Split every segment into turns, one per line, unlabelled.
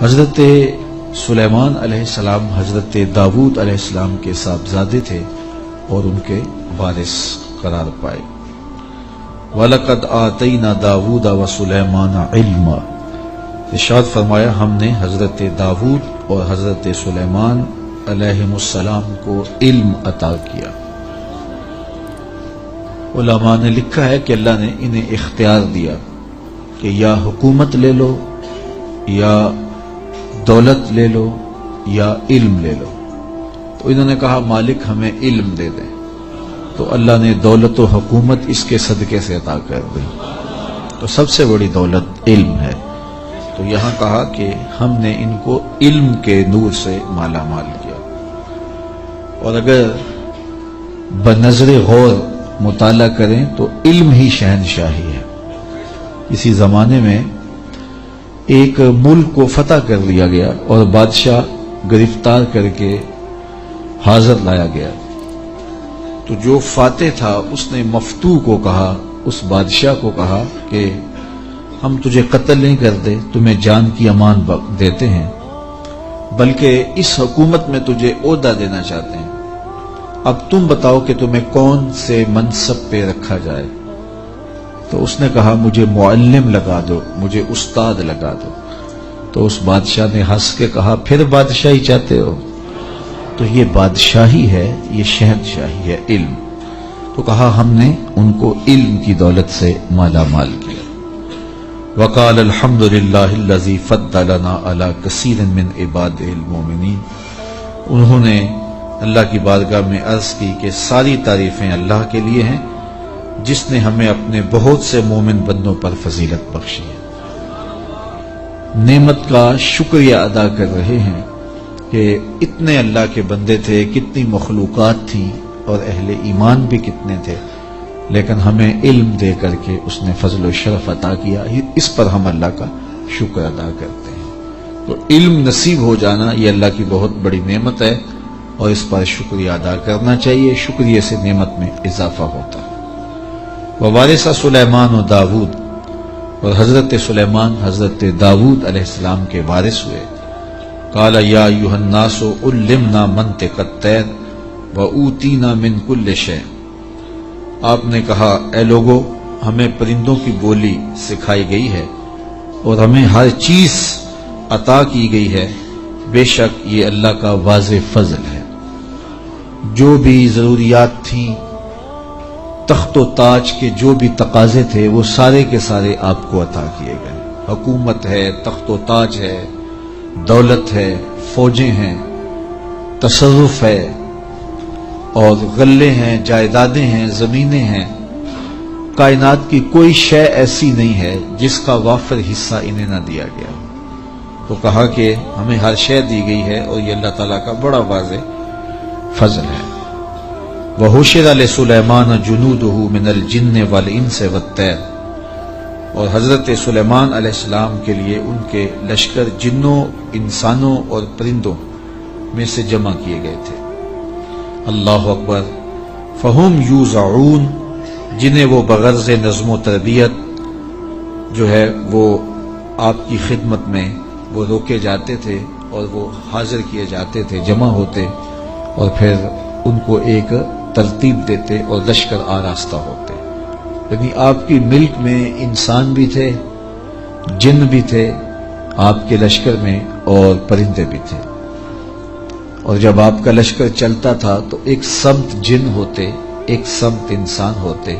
حضرت سلیمان علیہ السلام حضرت داود علیہ السلام کے صاحبزادے تھے اور ان کے وارث قرار پائے۔ وَلَقَدْ آتَيْنَا دَاوُودَ وَسُلَيْمَانَ عِلْمًا، ارشاد فرمایا ہم نے حضرت داود اور حضرت سلیمان علیہ السلام کو علم عطا کیا۔ علماء نے لکھا ہے کہ اللہ نے انہیں اختیار دیا کہ یا حکومت لے لو، یا دولت لے لو، یا علم لے لو۔ تو انہوں نے کہا مالک ہمیں علم دے دیں، تو اللہ نے دولت و حکومت اس کے صدقے سے عطا کر دی۔ تو سب سے بڑی دولت علم ہے۔ تو یہاں کہا کہ ہم نے ان کو علم کے نور سے مالا مال کیا۔ اور اگر بنظر غور مطالعہ کریں تو علم ہی شہنشاہی ہے۔ اسی زمانے میں ایک ملک کو فتح کر لیا گیا اور بادشاہ گرفتار کر کے حاضر لایا گیا، تو جو فاتح تھا اس نے مفتوح کو کہا، اس بادشاہ کو کہا کہ ہم تجھے قتل نہیں کرتے، تمہیں جان کی امان دیتے ہیں، بلکہ اس حکومت میں تجھے عہدہ دینا چاہتے ہیں، اب تم بتاؤ کہ تمہیں کون سے منصب پہ رکھا جائے۔ تو اس نے کہا مجھے معلم لگا دو، مجھے استاد لگا دو۔ تو اس بادشاہ نے ہنس کے کہا پھر بادشاہی چاہتے ہو؟ تو یہ بادشاہی ہے، یہ شہنشاہی ہے علم۔ تو کہا ہم نے ان کو علم کی دولت سے مالا مال کیا۔ وقال الحمد للہ الذی فضلنا علی کثیر من عبادہ المؤمنین، انہوں نے اللہ کی بارگاہ میں عرض کی کہ ساری تعریفیں اللہ کے لیے ہیں جس نے ہمیں اپنے بہت سے مومن بندوں پر فضیلت بخشی ہے۔ نعمت کا شکریہ ادا کر رہے ہیں کہ اتنے اللہ کے بندے تھے، کتنی مخلوقات تھیں اور اہل ایمان بھی کتنے تھے، لیکن ہمیں علم دے کر کے اس نے فضل و شرف عطا کیا، اس پر ہم اللہ کا شکر ادا کرتے ہیں۔ تو علم نصیب ہو جانا یہ اللہ کی بہت بڑی نعمت ہے اور اس پر شکریہ ادا کرنا چاہیے، شکریہ سے نعمت میں اضافہ ہوتا ہے۔ ووارث سلیمان و داود، اور حضرت سلیمان حضرت داود علیہ السلام کے وارث ہوئے۔ قال یا ایھا الناس علمنا منطق الطیر واوتینا من کل شیء، آپ نے کہا اے لوگو ہمیں پرندوں کی بولی سکھائی گئی ہے اور ہمیں ہر چیز عطا کی گئی ہے، بے شک یہ اللہ کا واضح فضل ہے۔ جو بھی ضروریات تھیں، تخت و تاج کے جو بھی تقاضے تھے وہ سارے کے سارے آپ کو عطا کیے گئے۔ حکومت ہے، تخت و تاج ہے، دولت ہے، فوجیں ہیں، تصرف ہے، اور غلے ہیں، جائیدادیں ہیں، زمینیں ہیں۔ کائنات کی کوئی شے ایسی نہیں ہے جس کا وافر حصہ انہیں نہ دیا گیا۔ تو کہا کہ ہمیں ہر شے دی گئی ہے اور یہ اللہ تعالیٰ کا بڑا واضح فضل ہے۔ وَحُشِرَ لِسُلَيْمَانَ جُنُودُهُ مِنَ الْجِنِّ وَالْإِنسِ وَالطَّيْرِ، اور حضرت سلیمان علیہ السلام کے لیے ان کے لشکر جنوں، انسانوں اور پرندوں میں سے جمع کیے گئے تھے۔ اللہ اکبر۔ فَهُمْ يُوزَعُونَ، جنہیں وہ بغرض نظم و تربیت جو ہے وہ آپ کی خدمت میں وہ روکے جاتے تھے اور وہ حاضر کیے جاتے تھے، جمع ہوتے اور پھر ان کو ایک ترتیب دیتے اور لشکر آراستہ ہوتے۔ یعنی آپ کی ملک میں انسان بھی تھے، جن بھی تھے آپ کے لشکر میں، اور پرندے بھی تھے۔ اور جب آپ کا لشکر چلتا تھا تو ایک سمت جن ہوتے، ایک سمت انسان ہوتے،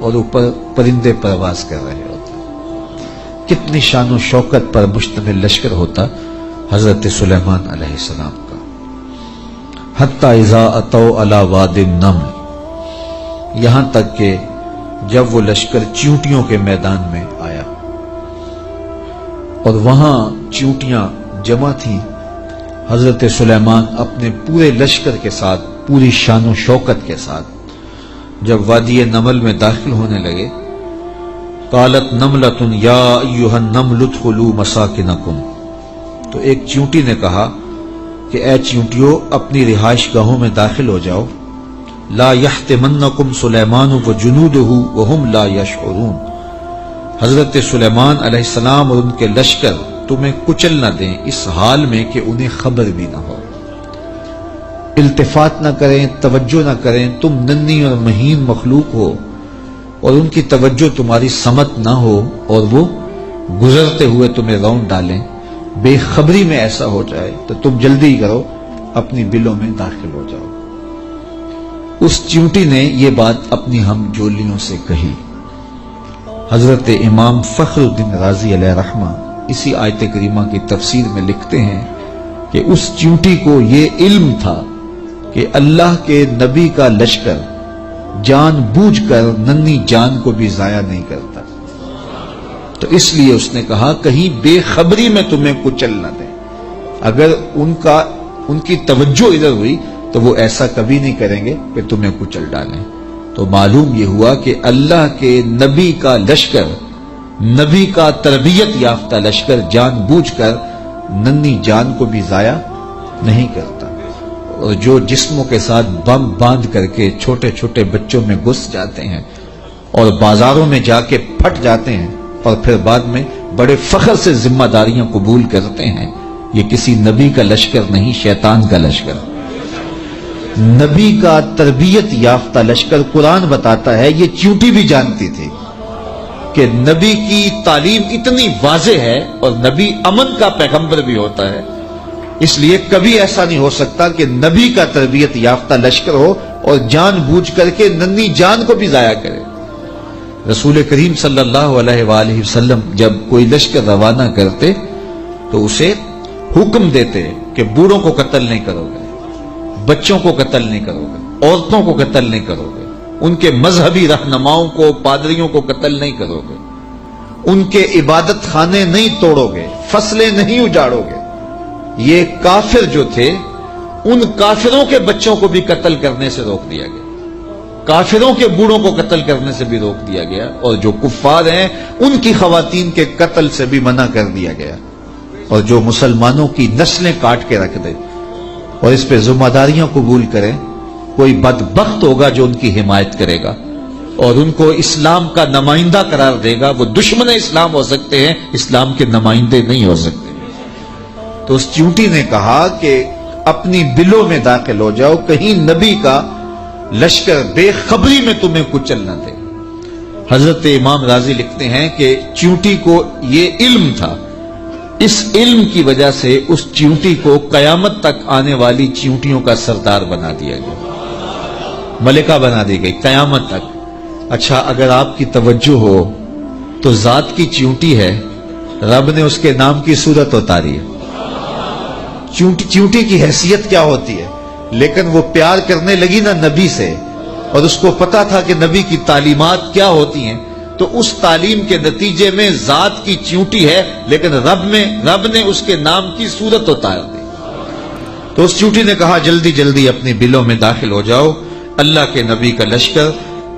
اور اوپر پرندے پرواز کر رہے ہوتے۔ کتنی شان و شوکت پر مشتمل لشکر ہوتا حضرت سلیمان علیہ السلام کا۔ حتی اذا اتوا علی واد النمل، یہاں تک کہ جب وہ لشکر چیونٹیوں کے میدان میں آیا اور وہاں چیونٹیاں جمع تھیں، حضرت سلیمان اپنے پورے لشکر کے ساتھ، پوری شان و شوکت کے ساتھ جب وادی نمل میں داخل ہونے لگے، قالت نملۃ یا ایھا النمل ادخلوا مساکنکم، تو ایک چیونٹی نے کہا کہ اے چیونٹیوں اپنی رہائش گاہوں میں داخل ہو جاؤ، لا یحطمنکم سلیمان وجنودہ وہم لا یشعرون، حضرت سلیمان علیہ السلام اور ان کے لشکر تمہیں کچل نہ دیں اس حال میں کہ انہیں خبر بھی نہ ہو، التفات نہ کریں، توجہ نہ کریں، تم ننھی اور مہین مخلوق ہو اور ان کی توجہ تمہاری سمت نہ ہو اور وہ گزرتے ہوئے تمہیں رون ڈالیں، بے خبری میں ایسا ہو جائے تو تم جلدی کرو اپنی بلوں میں داخل ہو جاؤ۔ اس چیونٹی نے یہ بات اپنی ہم جولیوں سے کہی۔ حضرت امام فخر الدین رازی علیہ رحمہ اسی آیت کریمہ کی تفسیر میں لکھتے ہیں کہ اس چیونٹی کو یہ علم تھا کہ اللہ کے نبی کا لشکر جان بوجھ کر ننھی جان کو بھی ضائع نہیں کرتا، تو اس لیے اس نے کہا کہیں بے خبری میں تمہیں کچل نہ دیں۔ اگر ان کی توجہ ادھر ہوئی تو وہ ایسا کبھی نہیں کریں گے کہ تمہیں کچل ڈالیں۔ تو معلوم یہ ہوا کہ اللہ کے نبی کا لشکر، نبی کا تربیت یافتہ لشکر جان بوجھ کر ننھی جان کو بھی ضائع نہیں کرتا، اور جو جسموں کے ساتھ بم باندھ کر کے چھوٹے چھوٹے بچوں میں گھس جاتے ہیں اور بازاروں میں جا کے پھٹ جاتے ہیں اور پھر بعد میں بڑے فخر سے ذمہ داریاں قبول کرتے ہیں، یہ کسی نبی کا لشکر نہیں، شیطان کا لشکر۔ نبی کا تربیت یافتہ لشکر قرآن بتاتا ہے، یہ چیونٹی بھی جانتی تھی کہ نبی کی تعلیم اتنی واضح ہے اور نبی امن کا پیغمبر بھی ہوتا ہے، اس لیے کبھی ایسا نہیں ہو سکتا کہ نبی کا تربیت یافتہ لشکر ہو اور جان بوجھ کر کے ننھی جان کو بھی ضائع کرے۔ رسول کریم صلی اللہ علیہ وآلہ وسلم جب کوئی لشکر روانہ کرتے تو اسے حکم دیتے کہ بوڑھوں کو قتل نہیں کرو گے، بچوں کو قتل نہیں کرو گے، عورتوں کو قتل نہیں کرو گے، ان کے مذہبی رہنماؤں کو، پادریوں کو قتل نہیں کرو گے، ان کے عبادت خانے نہیں توڑو گے، فصلیں نہیں اجاڑو گے۔ یہ کافر جو تھے ان کافروں کے بچوں کو بھی قتل کرنے سے روک دیا گیا، کافروں کے بوڑھوں کو قتل کرنے سے بھی روک دیا گیا، اور جو کفار ہیں ان کی خواتین کے قتل سے بھی منع کر دیا گیا، اور جو مسلمانوں کی نسلیں کاٹ کے رکھ دے اور اس پہ ذمہ داریاں قبول کریں، کوئی بدبخت ہوگا جو ان کی حمایت کرے گا اور ان کو اسلام کا نمائندہ قرار دے گا، وہ دشمن اسلام ہو سکتے ہیں، اسلام کے نمائندے نہیں ہو سکتے۔ تو اس چیونٹی نے کہا کہ اپنی بلوں میں داخل ہو جاؤ، کہیں نبی کا لشکر بے خبری میں تمہیں کچل نہ دے۔ حضرت امام رازی لکھتے ہیں کہ چیونٹی کو یہ علم تھا، اس علم کی وجہ سے اس چیونٹی کو قیامت تک آنے والی چیونٹیوں کا سردار بنا دیا گیا، ملکہ بنا دی گئی قیامت تک۔ اچھا، اگر آپ کی توجہ ہو تو ذات کی چیونٹی ہے، رب نے اس کے نام کی صورت اتاری ہے۔ چیونٹی کی حیثیت کیا ہوتی ہے، لیکن وہ پیار کرنے لگی نا نبی سے، اور اس کو پتا تھا کہ نبی کی تعلیمات کیا ہوتی ہیں، تو اس تعلیم کے نتیجے میں ذات کی چیونٹی ہے، لیکن رب نے اس کے نام کی صورت اتار دی۔ تو اس چیونٹی نے کہا جلدی جلدی اپنی بلوں میں داخل ہو جاؤ، اللہ کے نبی کا لشکر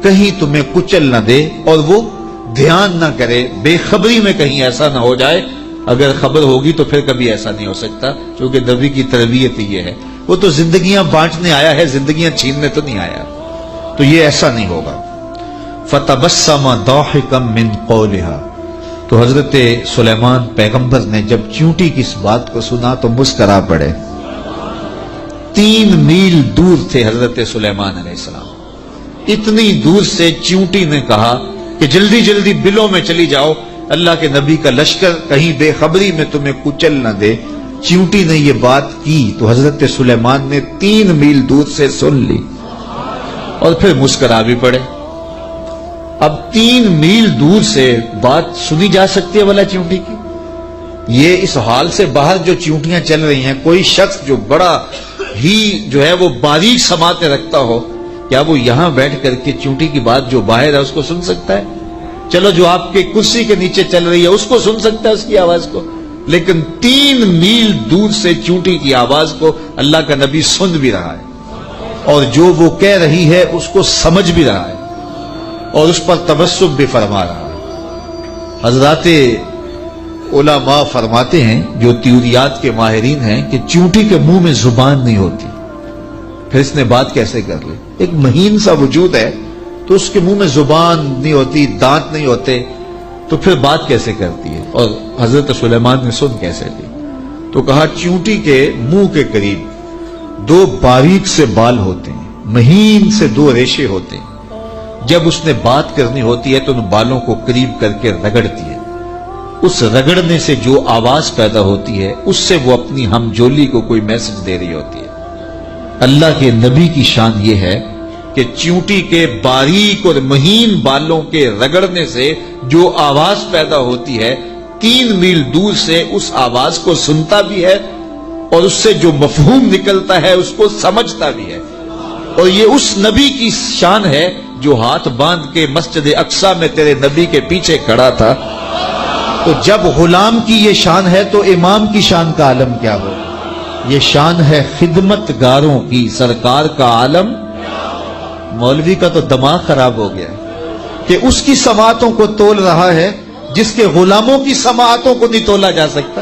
کہیں تمہیں کچل نہ دے اور وہ دھیان نہ کرے، بے خبری میں کہیں ایسا نہ ہو جائے۔ اگر خبر ہوگی تو پھر کبھی ایسا نہیں ہو سکتا، کیونکہ نبی کی تربیت یہ ہے، وہ تو زندگیاں بانٹنے آیا ہے، زندگیاں چھیننے تو نہیں آیا، تو یہ ایسا نہیں ہوگا۔ فَتَبَسَّمَ ضَاحِكًا مِّن قَوْلِهَا، تو حضرت سلیمان پیغمبر نے جب چیونٹی کی اس بات کو سنا تو مسکرا پڑے۔ 3 میل دور تھے حضرت سلیمان علیہ السلام، اتنی دور سے چیونٹی نے کہا کہ جلدی جلدی بلوں میں چلی جاؤ، اللہ کے نبی کا لشکر کہیں بے خبری میں تمہیں کچل نہ دے۔ چیونٹی نے یہ بات کی تو حضرت سلیمان نے 3 میل دور سے سن لی اور پھر مسکرا بھی پڑے۔ اب 3 میل دور سے بات سنی جا سکتی ہے بھلا چیونٹی کی؟ یہ اس حال سے باہر جو چیونٹیاں چل رہی ہیں، کوئی شخص جو بڑا ہی جو ہے وہ باریک سماعتیں رکھتا ہو، کیا وہ یہاں بیٹھ کر کے چیونٹی کی بات جو باہر ہے اس کو سن سکتا ہے؟ چلو جو آپ کے کرسی کے نیچے چل رہی ہے اس کو سن سکتا ہے، اس کی آواز کو، لیکن 3 میل دور سے چیونٹی کی آواز کو اللہ کا نبی سن بھی رہا ہے، اور جو وہ کہہ رہی ہے اس کو سمجھ بھی رہا ہے، اور اس پر تبسم بھی فرما رہا ہے۔ حضرات علماء فرماتے ہیں جو تیوریات کے ماہرین ہیں کہ چیونٹی کے منہ میں زبان نہیں ہوتی، پھر اس نے بات کیسے کر لی؟ ایک مہین سا وجود ہے تو اس کے منہ میں زبان نہیں ہوتی، دانت نہیں ہوتے، تو پھر بات کیسے کرتی ہے؟ اور حضرت سلیمان نے سن کیسے لی؟ تو کہا چیونٹی کے منہ کے قریب 2 باریک سے بال ہوتے ہیں، مہین سے 2 ریشے ہوتے ہیں، جب اس نے بات کرنی ہوتی ہے تو ان بالوں کو قریب کر کے رگڑتی ہے، اس رگڑنے سے جو آواز پیدا ہوتی ہے اس سے وہ اپنی ہمجولی کو کوئی میسج دے رہی ہوتی ہے۔ اللہ کے نبی کی شان یہ ہے کہ چیونٹی کے باریک اور مہین بالوں کے رگڑنے سے جو آواز پیدا ہوتی ہے 3 میل دور سے اس آواز کو سنتا بھی ہے اور اس سے جو مفہوم نکلتا ہے اس کو سمجھتا بھی ہے۔ اور یہ اس نبی کی شان ہے جو ہاتھ باندھ کے مسجد اقصی میں تیرے نبی کے پیچھے کھڑا تھا۔ تو جب غلام کی یہ شان ہے تو امام کی شان کا عالم کیا ہو؟ یہ شان ہے خدمت گاروں کی، سرکار کا عالم۔ مولوی کا تو دماغ خراب ہو گیا کہ اس کی سماعتوں کو تول رہا ہے جس کے غلاموں کی سماعتوں کو نہیں تولا جا سکتا۔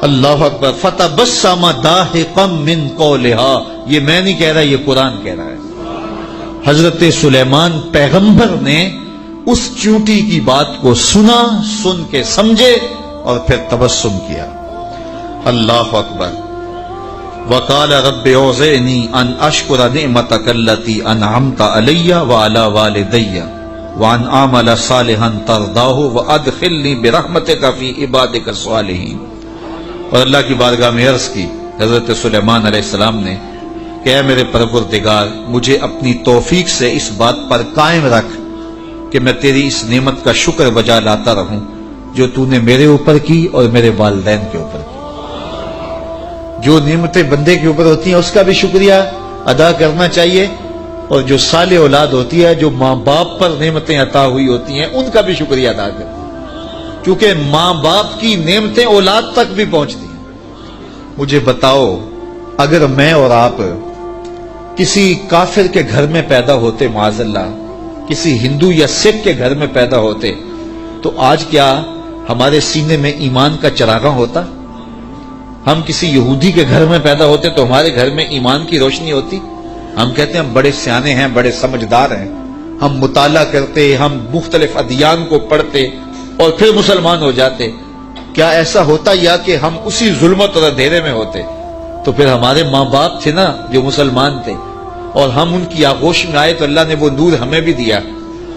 اللہ اکبر۔ فتبسم ضاحکا من قولھا، یہ میں نہیں کہہ رہا، یہ قرآن کہہ رہا ہے۔ حضرت سلیمان پیغمبر نے اس چونٹی کی بات کو سنا، سن کے سمجھے اور پھر تبسم کیا۔ اللہ اکبر۔ وقال رب اوزعنی ان اشکر نعمتک التی انعمت علی وعلی والدی وان اعمل صالحا ترضاہ وادخلنی برحمتک فی عبادک الصالحین۔ اور اللہ کی بارگاہ میں عرض کی حضرت سلیمان علیہ السلام نے کہ اے میرے پروردگار، مجھے اپنی توفیق سے اس بات پر قائم رکھ کہ میں تیری اس نعمت کا شکر بجا لاتا رہوں جو تو نے میرے اوپر کی اور میرے والدین کے اوپر کی۔ جو نعمتیں بندے کے اوپر ہوتی ہیں اس کا بھی شکریہ ادا کرنا چاہیے، اور جو صالح اولاد ہوتی ہے، جو ماں باپ پر نعمتیں عطا ہوئی ہوتی ہیں، ان کا بھی شکریہ ادا کرنا، کیونکہ ماں باپ کی نعمتیں اولاد تک بھی پہنچتی ہیں۔ مجھے بتاؤ، اگر میں اور آپ کسی کافر کے گھر میں پیدا ہوتے، معاذ اللہ کسی ہندو یا سکھ کے گھر میں پیدا ہوتے، تو آج کیا ہمارے سینے میں ایمان کا چراغاں ہوتا؟ ہم کسی یہودی کے گھر میں پیدا ہوتے تو ہمارے گھر میں ایمان کی روشنی ہوتی؟ ہم کہتے ہیں ہم بڑے سیانے ہیں، بڑے سمجھدار ہیں، ہم مطالعہ کرتے، ہم مختلف ادیان کو پڑھتے اور پھر مسلمان ہو جاتے۔ کیا ایسا ہوتا یا کہ ہم اسی ظلمت اور اندھیرے میں ہوتے؟ تو پھر ہمارے ماں باپ تھے نا جو مسلمان تھے، اور ہم ان کی آغوش میں آئے تو اللہ نے وہ نور ہمیں بھی دیا۔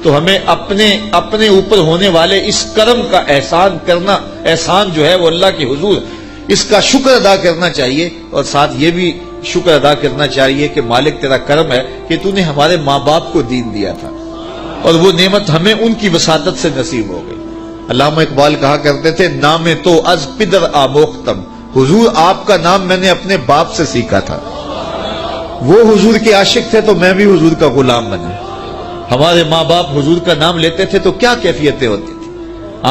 تو ہمیں اپنے اوپر ہونے والے اس کرم کا احسان کرنا، احسان جو ہے وہ اللہ کے حضور، اس کا شکر ادا کرنا چاہیے، اور ساتھ یہ بھی شکر ادا کرنا چاہیے کہ مالک تیرا کرم ہے کہ تو نے ہمارے ماں باپ کو دین دیا تھا، اور وہ نعمت ہمیں ان کی وساطت سے نصیب ہو گئی۔ علامہ اقبال کہا کرتے تھے، نام تو از پدر آموختم، حضور آپ کا نام میں نے اپنے باپ سے سیکھا تھا۔ وہ حضور کے عاشق تھے تو میں بھی حضور کا غلام بنا۔ ہمارے ماں باپ حضور کا نام لیتے تھے تو کیا کیفیتیں ہوتی تھی،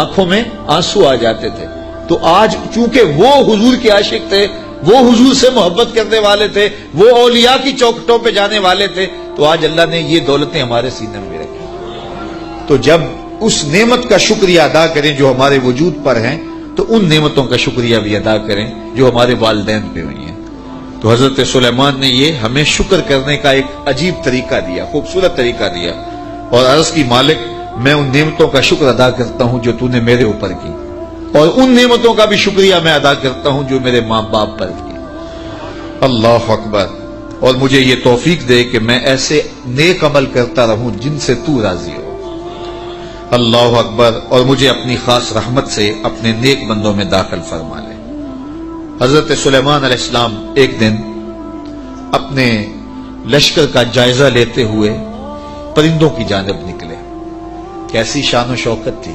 آنکھوں میں آنسو آ جاتے تھے۔ تو آج چونکہ وہ حضور کے عاشق تھے، وہ حضور سے محبت کرنے والے تھے، وہ اولیاء کی چوکھٹوں پہ جانے والے تھے، تو آج اللہ نے یہ دولتیں ہمارے سینے میں رکھی۔ تو جب اس نعمت کا شکریہ ادا کریں جو ہمارے وجود پر ہیں، تو ان نعمتوں کا شکریہ بھی ادا کریں جو ہمارے والدین پہ ہوئی ہیں۔ تو حضرت سلیمان نے یہ ہمیں شکر کرنے کا ایک عجیب طریقہ دیا، خوبصورت طریقہ دیا، اور عرض کی مالک میں ان نعمتوں کا شکر ادا کرتا ہوں جو تو نے میرے اوپر کی، اور ان نعمتوں کا بھی شکریہ میں ادا کرتا ہوں جو میرے ماں باپ پر کی۔ اللہ اکبر۔ اور مجھے یہ توفیق دے کہ میں ایسے نیک عمل کرتا رہوں جن سے تو راضی ہو۔ اللہ اکبر۔ اور مجھے اپنی خاص رحمت سے اپنے نیک بندوں میں داخل فرما لے۔ حضرت سلیمان علیہ السلام ایک دن اپنے لشکر کا جائزہ لیتے ہوئے پرندوں کی جانب نکلے۔ کیسی شان و شوکت تھی،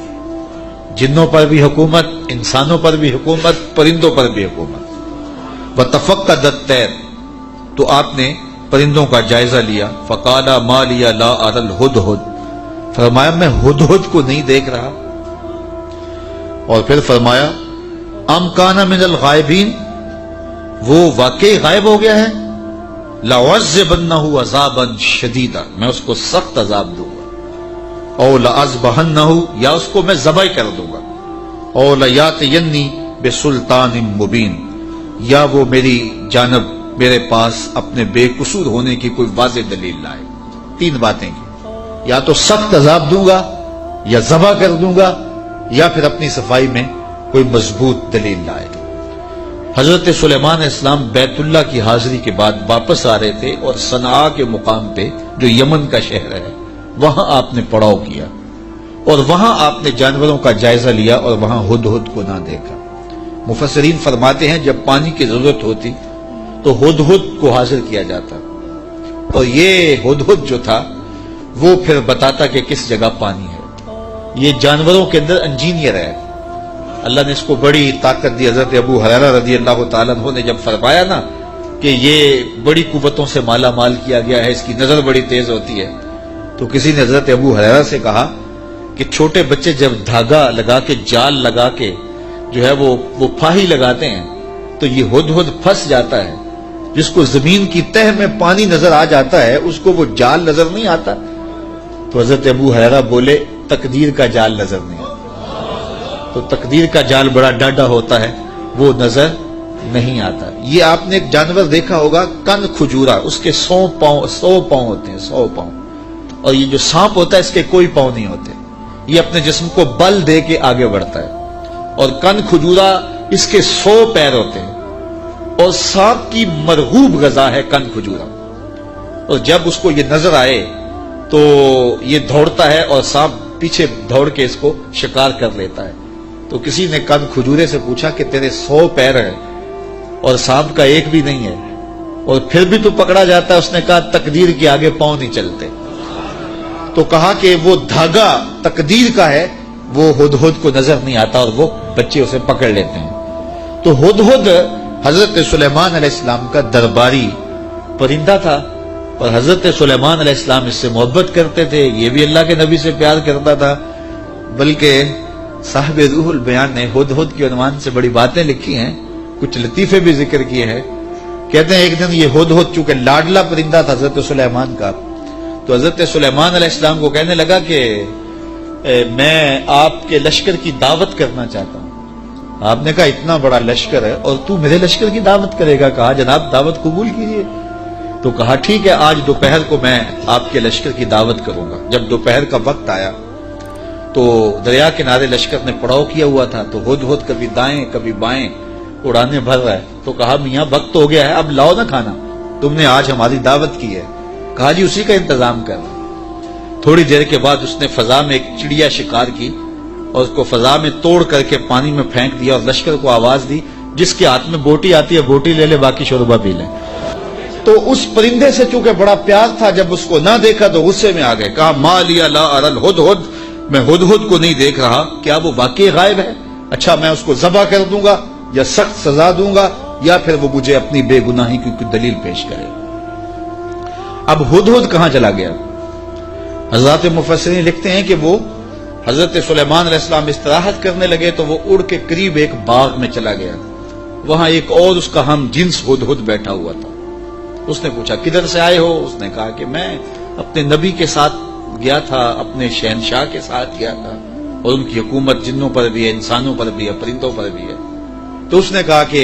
جنوں پر بھی حکومت، انسانوں پر بھی حکومت، پرندوں پر بھی حکومت۔ وَتَفَقَّدَ الطَّيْرَ، تو آپ نے پرندوں کا جائزہ لیا۔ فَقَالَ مَا لِيَ لَا أَرَى الْهُدْهُدْ، فرمایا میں ہدہد کو نہیں دیکھ رہا۔ اور پھر فرمایا ام کان من الغائبین، وہ واقعی غائب ہو گیا ہے۔ لَأُعَذِّبَنَّهُ عَذَابًا شَدِيدًا، میں اس کو سخت عذاب دوں گا۔ او لَأَذْبَحَنَّهُ، یا اس کو میں ذبح کر دوں گا۔ او لَيَأْتِيَنِّي بِسُلْطَانٍ مُبِينٍ، یا وہ میری جانب میرے پاس اپنے بے قصور ہونے کی کوئی واضح دلیل لائے۔ تین باتیں کی، یا تو سخت عذاب دوں گا، یا ذبح کر دوں گا یا پھر اپنی صفائی میں کوئی مضبوط دلیل لائے. حضرت سلیمان علیہ السلام بیت اللہ کی حاضری کے بعد واپس آ رہے تھے اور صنعاء کے مقام پہ جو یمن کا شہر ہے وہاں آپ نے پڑاؤ کیا اور وہاں آپ نے جانوروں کا جائزہ لیا اور وہاں ہدہد کو نہ دیکھا. مفسرین فرماتے ہیں جب پانی کی ضرورت ہوتی تو ہدہد کو حاضر کیا جاتا اور یہ ہدہد جو تھا وہ پھر بتاتا کہ کس جگہ پانی ہے. یہ جانوروں کے اندر انجینئر ہے. اللہ نے اس کو بڑی طاقت دی. حضرت ابو ہریرہ رضی اللہ تعالیٰ عنہ نے جب فرمایا نا کہ یہ بڑی قوتوں سے مالا مال کیا گیا ہے، اس کی نظر بڑی تیز ہوتی ہے، تو کسی نے حضرت ابو ہریرہ سے کہا کہ چھوٹے بچے جب دھاگا لگا کے جال لگا کے جو ہے وہ پھاہی لگاتے ہیں تو یہ ہدہد پھنس جاتا ہے. جس کو زمین کی تہ میں پانی نظر آ جاتا ہے اس کو وہ جال نظر نہیں آتا. تو حضرت ابو ہریرہ بولے تقدیر کا جال نظر نہیں آتا. تو تقدیر کا جال بڑا ڈاڈا ہوتا ہے، وہ نظر نہیں آتا. یہ آپ نے ایک جانور دیکھا ہوگا کن کھجورا، اس کے 100 پاؤں ہوتے ہیں، 100 پاؤں. اور یہ جو سانپ ہوتا ہے اس کے کوئی پاؤں نہیں ہوتے. یہ اپنے جسم کو بل دے کے آگے بڑھتا ہے. اور کن کھجورا اس کے 100 پیر ہوتے ہیں اور سانپ کی مرغوب غذا ہے کن کھجورا. اور جب اس کو یہ نظر آئے تو یہ دوڑتا ہے اور سانپ پیچھے دوڑ کے اس کو شکار کر لیتا ہے. تو کسی نے کن کھجورے سے پوچھا کہ تیرے 100 پیر ہیں اور سانپ کا ایک بھی نہیں ہے اور پھر بھی تو پکڑا جاتا ہے. اس نے کہا تقدیر کے آگے پاؤں نہیں چلتے. تو کہا کہ وہ دھاگا تقدیر کا ہے، وہ ہدہد کو نظر نہیں آتا اور وہ بچے اسے پکڑ لیتے ہیں. تو ہدہد حضرت سلیمان علیہ السلام کا درباری پرندہ تھا اور حضرت سلیمان علیہ السلام اس سے محبت کرتے تھے. یہ بھی اللہ کے نبی سے پیار کرتا تھا. بلکہ صاحب روح البیان نے ہدہد کے عنوان سے بڑی باتیں لکھی ہیں، کچھ لطیفے بھی ذکر کیے ہیں. کہتے ہیں ایک دن یہ ہدہد چونکہ لاڈلا پرندہ تھا حضرت سلیمان کا، تو حضرت سلیمان علیہ السلام کو کہنے لگا کہ میں آپ کے لشکر کی دعوت کرنا چاہتا ہوں. آپ نے کہا اتنا بڑا لشکر ہے اور تو میرے لشکر کی دعوت کرے گا؟ کہا جناب دعوت قبول کیجیے. تو کہا ٹھیک ہے، آج دوپہر کو میں آپ کے لشکر کی دعوت کروں گا. جب دوپہر کا وقت آیا تو دریا کنارے لشکر نے پڑاؤ کیا ہوا تھا. تو ہدہد کبھی دائیں کبھی بائیں اڑانے بھر رہا ہے. تو کہا میاں وقت ہو گیا ہے، اب لاؤ نہ کھانا، تم نے آج ہماری دعوت کی ہے. کہا جی اسی کا انتظام کر. تھوڑی دیر کے بعد اس نے فضا میں ایک چڑیا شکار کی اور اس کو فضا میں توڑ کر کے پانی میں پھینک دیا اور لشکر کو آواز دی جس کے ہاتھ میں بوٹی آتی ہے بوٹی لے لے، باقی شوربہ پی لیں. تو اس پرندے سے چونکہ بڑا پیار تھا، جب اس کو نہ دیکھا تو غصے میں آ گئے. کہا ما لی لا اری الہدہد، میں ہدہد کو نہیں دیکھ رہا، کیا وہ واقعی غائب ہے؟ اچھا میں اس کو ذبح کر دوں گا یا سخت سزا دوں گا یا پھر وہ مجھے اپنی بے گناہی کی دلیل پیش کرے. اب ہدہد کہاں چلا گیا؟ حضرات مفسرین لکھتے ہیں کہ وہ حضرت سلیمان علیہ السلام استراحت کرنے لگے تو وہ اڑ کے قریب ایک باغ میں چلا گیا. وہاں ایک اور اس کا ہم جنس ہدہد بیٹھا ہوا تھا. اس نے پوچھا کدھر سے آئے ہو؟ اس نے کہا کہ میں اپنے نبی کے ساتھ گیا تھا، اپنے شہنشاہ کے ساتھ گیا تھا اور ان کی حکومت جنوں پر بھی ہے، انسانوں پر بھی ہے، پرندوں پر بھی ہے. تو اس نے کہا کہ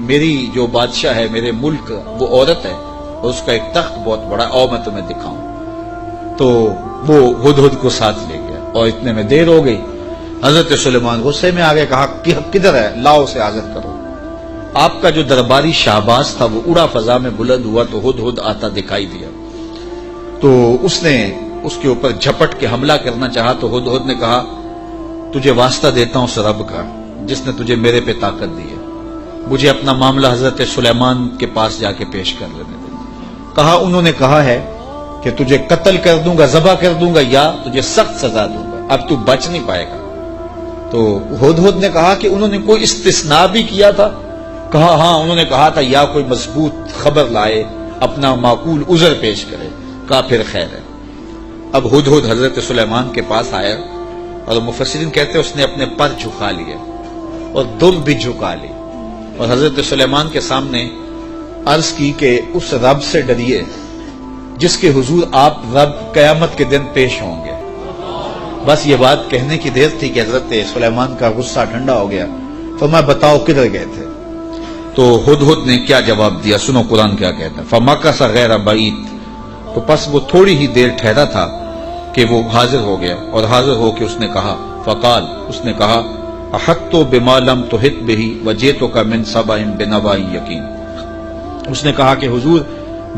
میری جو بادشاہ ہے میرے ملک وہ عورت ہے اور اس کا ایک تخت بہت بڑا، اور میں تمہیں دکھاؤں. تو وہ ہدہد کو ساتھ لے گیا اور اتنے میں دیر ہو گئی. حضرت سلیمان غصے میں آ گئے، کہا کدھر ہے، لاؤ اسے حاضر کرو. آپ کا جو درباری شہباز تھا وہ اڑا فضا میں بلند ہوا تو ہدہد آتا دکھائی دیا. تو اس نے اس کے اوپر جھپٹ کے حملہ کرنا چاہا تو ہدہد نے کہا تجھے واسطہ دیتا ہوں اس رب کا جس نے تجھے میرے پہ طاقت دی ہے، مجھے اپنا معاملہ حضرت سلیمان کے پاس جا کے پیش کر لینے دے. کہا انہوں نے کہا ہے کہ تجھے قتل کر دوں گا، ذبح کر دوں گا یا تجھے سخت سزا دوں گا، اب تو بچ نہیں پائے گا. تو ہدہد نے کہا کہ انہوں نے کوئی استثناء بھی کیا تھا؟ کہا ہاں انہوں نے کہا تھا یا کوئی مضبوط خبر لائے، اپنا معقول عذر پیش کرے. کہا پھر خیر ہے. اب ہدہد حضرت سلیمان کے پاس آیا اور مفسرین کہتے ہیں اس نے اپنے پر جھکا لیے اور دم بھی جھکا لی اور حضرت سلیمان کے سامنے عرض کی کہ اس رب سے ڈریے جس کے حضور آپ رب قیامت کے دن پیش ہوں گے. بس یہ بات کہنے کی دیر تھی کہ حضرت سلیمان کا غصہ ٹھنڈا ہو گیا. فرمایا بتاؤ کدھر گئے تھے؟ تو ہدہد نے کیا جواب دیا، سنو قرآن کیا کہتا ہے. فمکث غیر بعید، تو پس وہ تھوڑی ہی دیر ٹھہرا تھا کہ وہ حاضر ہو گیا، اور حاضر ہو کے اس نے کہا فقال، اس نے کہا احطت بما لم تحط به وجئتک من سبأ بنبأ یقین، اس نے کہا کہ حضور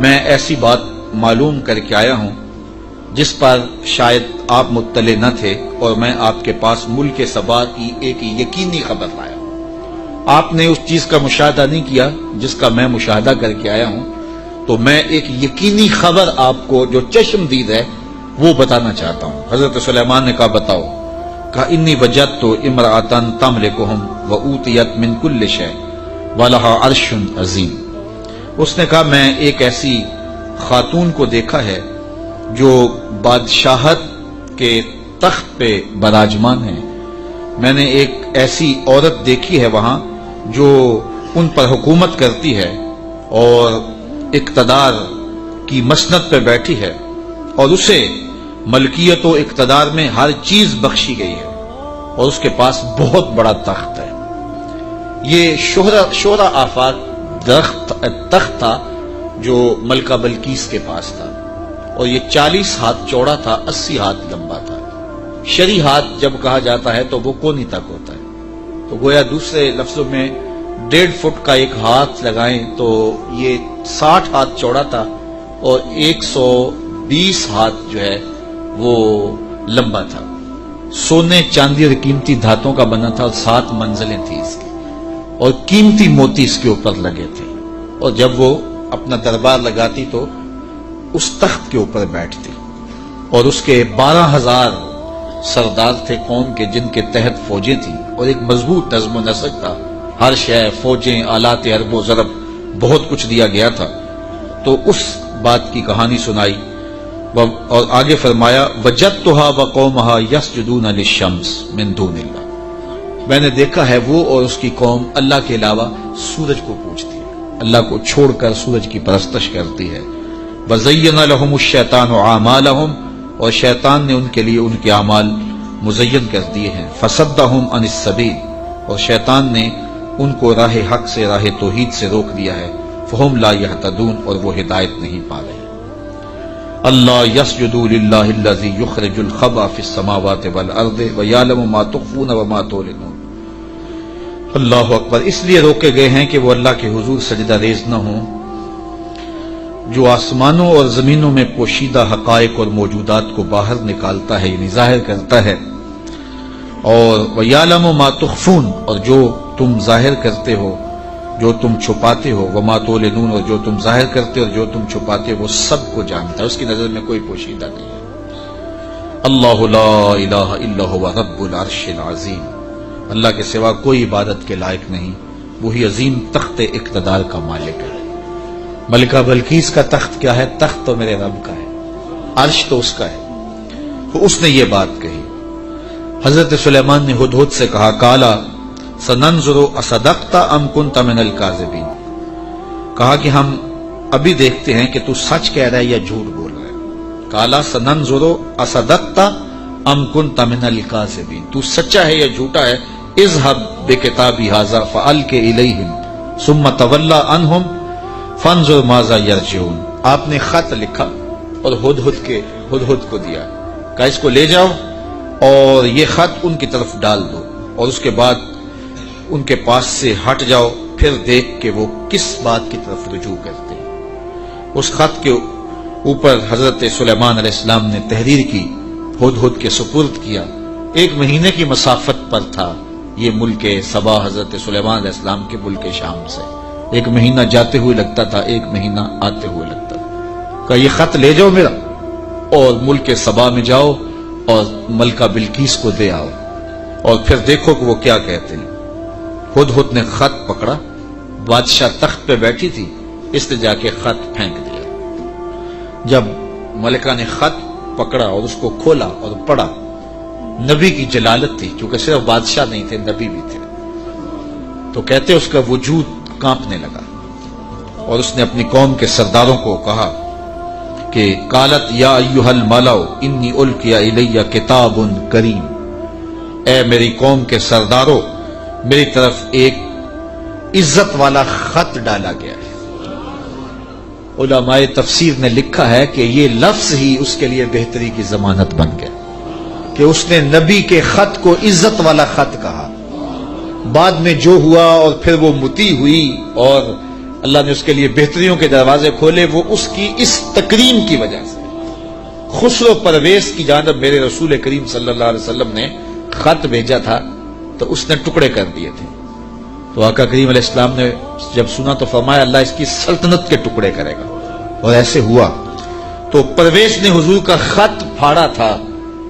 میں ایسی بات معلوم کر کے آیا ہوں جس پر شاید آپ مطلع نہ تھے، اور میں آپ کے پاس ملک سبا کی ایک یقینی خبر لایا ہوں۔ آپ نے اس چیز کا مشاہدہ نہیں کیا جس کا میں مشاہدہ کر کے آیا ہوں، تو میں ایک یقینی خبر آپ کو جو چشم دید ہے وہ بتانا چاہتا ہوں۔ حضرت سلیمان نے کہا بتاؤ، کہا انی وجدت امرأۃ تملکہم وأوتیت من کل شیء ولہا عرش عظیم، اس نے کہا میں ایک ایسی خاتون کو دیکھا ہے جو بادشاہت کے تخت پہ براجمان ہے، میں نے ایک ایسی عورت دیکھی ہے وہاں جو ان پر حکومت کرتی ہے اور اقتدار کی مسند پہ بیٹھی ہے، اور اسے ملکیت و اقتدار میں ہر چیز بخشی گئی ہے، اور اس کے پاس بہت بڑا تخت ہے۔ یہ شہرہ آفاق تخت تھا جو ملکہ بلقیس کے پاس تھا، اور یہ 40 ہاتھ چوڑا تھا، 80 ہاتھ لمبا تھا۔ شرعی ہاتھ جب کہا جاتا ہے تو وہ کونی تک ہوتا ہے، تو گویا دوسرے لفظوں میں 1.5 فٹ کا ایک ہاتھ لگائیں تو یہ 60 ہاتھ چوڑا تھا، اور 120 ہاتھ جو ہے وہ لمبا تھا۔ سونے چاندی اور قیمتی دھاتوں کا بنا تھا، اور 7 منزلیں تھیں اس کی، اور قیمتی موتی اس کے اوپر لگے تھے، اور جب وہ اپنا دربار لگاتی تو اس تخت کے اوپر بیٹھتی، اور اس کے 12,000 سردار تھے قوم کے جن کے تحت فوجیں تھیں، اور ایک مضبوط نظم و نسق تھا، ہر شے فوجیں آلات حرب و ضرب بہت کچھ دیا گیا تھا۔ تو اس بات کی کہانی سنائی، اور آگے فرمایا وجدتها وقومها يسجدون للشمس من دون اللہ، میں نے دیکھا ہے وہ اور اس کی قوم اللہ کے علاوہ سورج کو پوجتی ہے، اللہ کو چھوڑ کر سورج کی پرستش کرتی ہے۔ وَزَيَّنَ لَهُمُ الشَّيْطَانُ أَعْمَالَهُمْ، اور شیطان نے ان کے لیے ان کے اعمال مزین کر دیے ہیں۔ فَصَدَّهُمْ عَنِ السَّبِيلِ، اور شیطان نے ان کو راہ حق سے، راہ توحید سے روک دیا ہے۔ فَهُمْ لَا يَهْتَدُونَ، اور وہ ہدایت نہیں پا رہے۔ اللہ یسجد للہ الذی یخرج الخبأ فی السماوات والارض ویعلم ما تخفون وما تعلنون۔ اللہ اکبر، اس لیے روکے گئے ہیں کہ وہ اللہ کے حضور سجدہ ریز نہ ہوں جو آسمانوں اور زمینوں میں پوشیدہ حقائق اور موجودات کو باہر نکالتا ہے، یعنی ظاہر کرتا ہے، اور وَيَعْلَمُ مَا تُخْفُونَ، اور جو تم ظاہر کرتے ہو، جو تم چھپاتے ہو، وَمَا تُعْلِنُونَ، اور جو تم ظاہر کرتے ہو اور جو تم چھپاتے ہو، وہ سب کو جانتا ہے، اس کی نظر میں کوئی پوشیدہ نہیں ہے۔ اللہ لا الہ الا هو رب العرش العظیم، اللہ کے سوا کوئی عبادت کے لائق نہیں، وہی عظیم تخت اقتدار کا مالک ہے۔ ملکہ بلقیس کا تخت کیا ہے؟ تخت تو میرے رب کا ہے، عرش تو اس کا ہے، تو اس نے یہ بات کہی۔ حضرت سلیمان نے ہدہد سے کہا کالا سننظر اصدقت ام کنت من الکاذبین، کہا کہ ہم ابھی دیکھتے ہیں کہ تو سچ کہہ رہا ہے یا جھوٹ بول رہا ہے۔ کالا سننظر اصدقت ام کنت من الکاذبین، تو سچا ہے یا جھوٹا ہے۔ اذهب بکتابی ھذا فالق الیہم ثم تولى عنہم فانظر ماذا یرجعون، آپ نے خط لکھا اور ہدہد کو دیا، کہا اس کو لے جاؤ اور یہ خط ان کی طرف ڈال دو، اور اس کے بعد ان کے پاس سے ہٹ جاؤ، پھر دیکھ کہ وہ کس بات کی طرف رجوع کرتے ہیں۔ اس خط کے اوپر حضرت سلیمان علیہ السلام نے تحریر کی، ہدہد کے سپرد کیا۔ 1 مہینے کی مسافت پر تھا یہ ملک سبا حضرت سلیمان علیہ السلام کے ملک شام سے، 1 مہینہ جاتے ہوئے لگتا تھا، 1 مہینہ آتے ہوئے لگتا تھا۔ کہ یہ خط لے جاؤ میرا اور ملک سبا میں جاؤ اور ملکہ بلقیس کو دے آؤ، اور پھر دیکھو کہ وہ کیا کہتے ہیں۔ ہدہد نے خط پکڑا، بادشاہ تخت پہ بیٹھی تھی، اس نے جا کے خط پھینک دیا۔ جب ملکہ نے خط پکڑا اور اس کو کھولا اور پڑھا، نبی کی جلالت تھی، کیونکہ صرف بادشاہ نہیں تھے، نبی بھی تھے، تو کہتے اس کا وجود کانپنے لگا، اور اس نے اپنی قوم کے سرداروں کو کہا کہ قالت یا ایھا الملأ انی القی الی کتاب کریم، اے میری قوم کے سرداروں، میری طرف ایک عزت والا خط ڈالا گیا ہے۔ علماء تفسیر نے لکھا ہے کہ یہ لفظ ہی اس کے لیے بہتری کی ضمانت بن گیا کہ اس نے نبی کے خط کو عزت والا خط کہا. بعد میں جو ہوا اور پھر وہ متی ہوئی اور اللہ نے اس کے لیے بہتریوں کے دروازے کھولے، وہ اس کی اس تکریم کی وجہ سے. خسرو پرویز کی جانب میرے رسول کریم صلی اللہ علیہ وسلم نے خط بھیجا تھا تو اس نے ٹکڑے کر دیے تھے. تو آقا کریم علیہ السلام نے جب سنا تو فرمایا اللہ اس کی سلطنت کے ٹکڑے کرے گا، اور ایسے ہوا. تو پرویز نے حضور کا خط پھاڑا تھا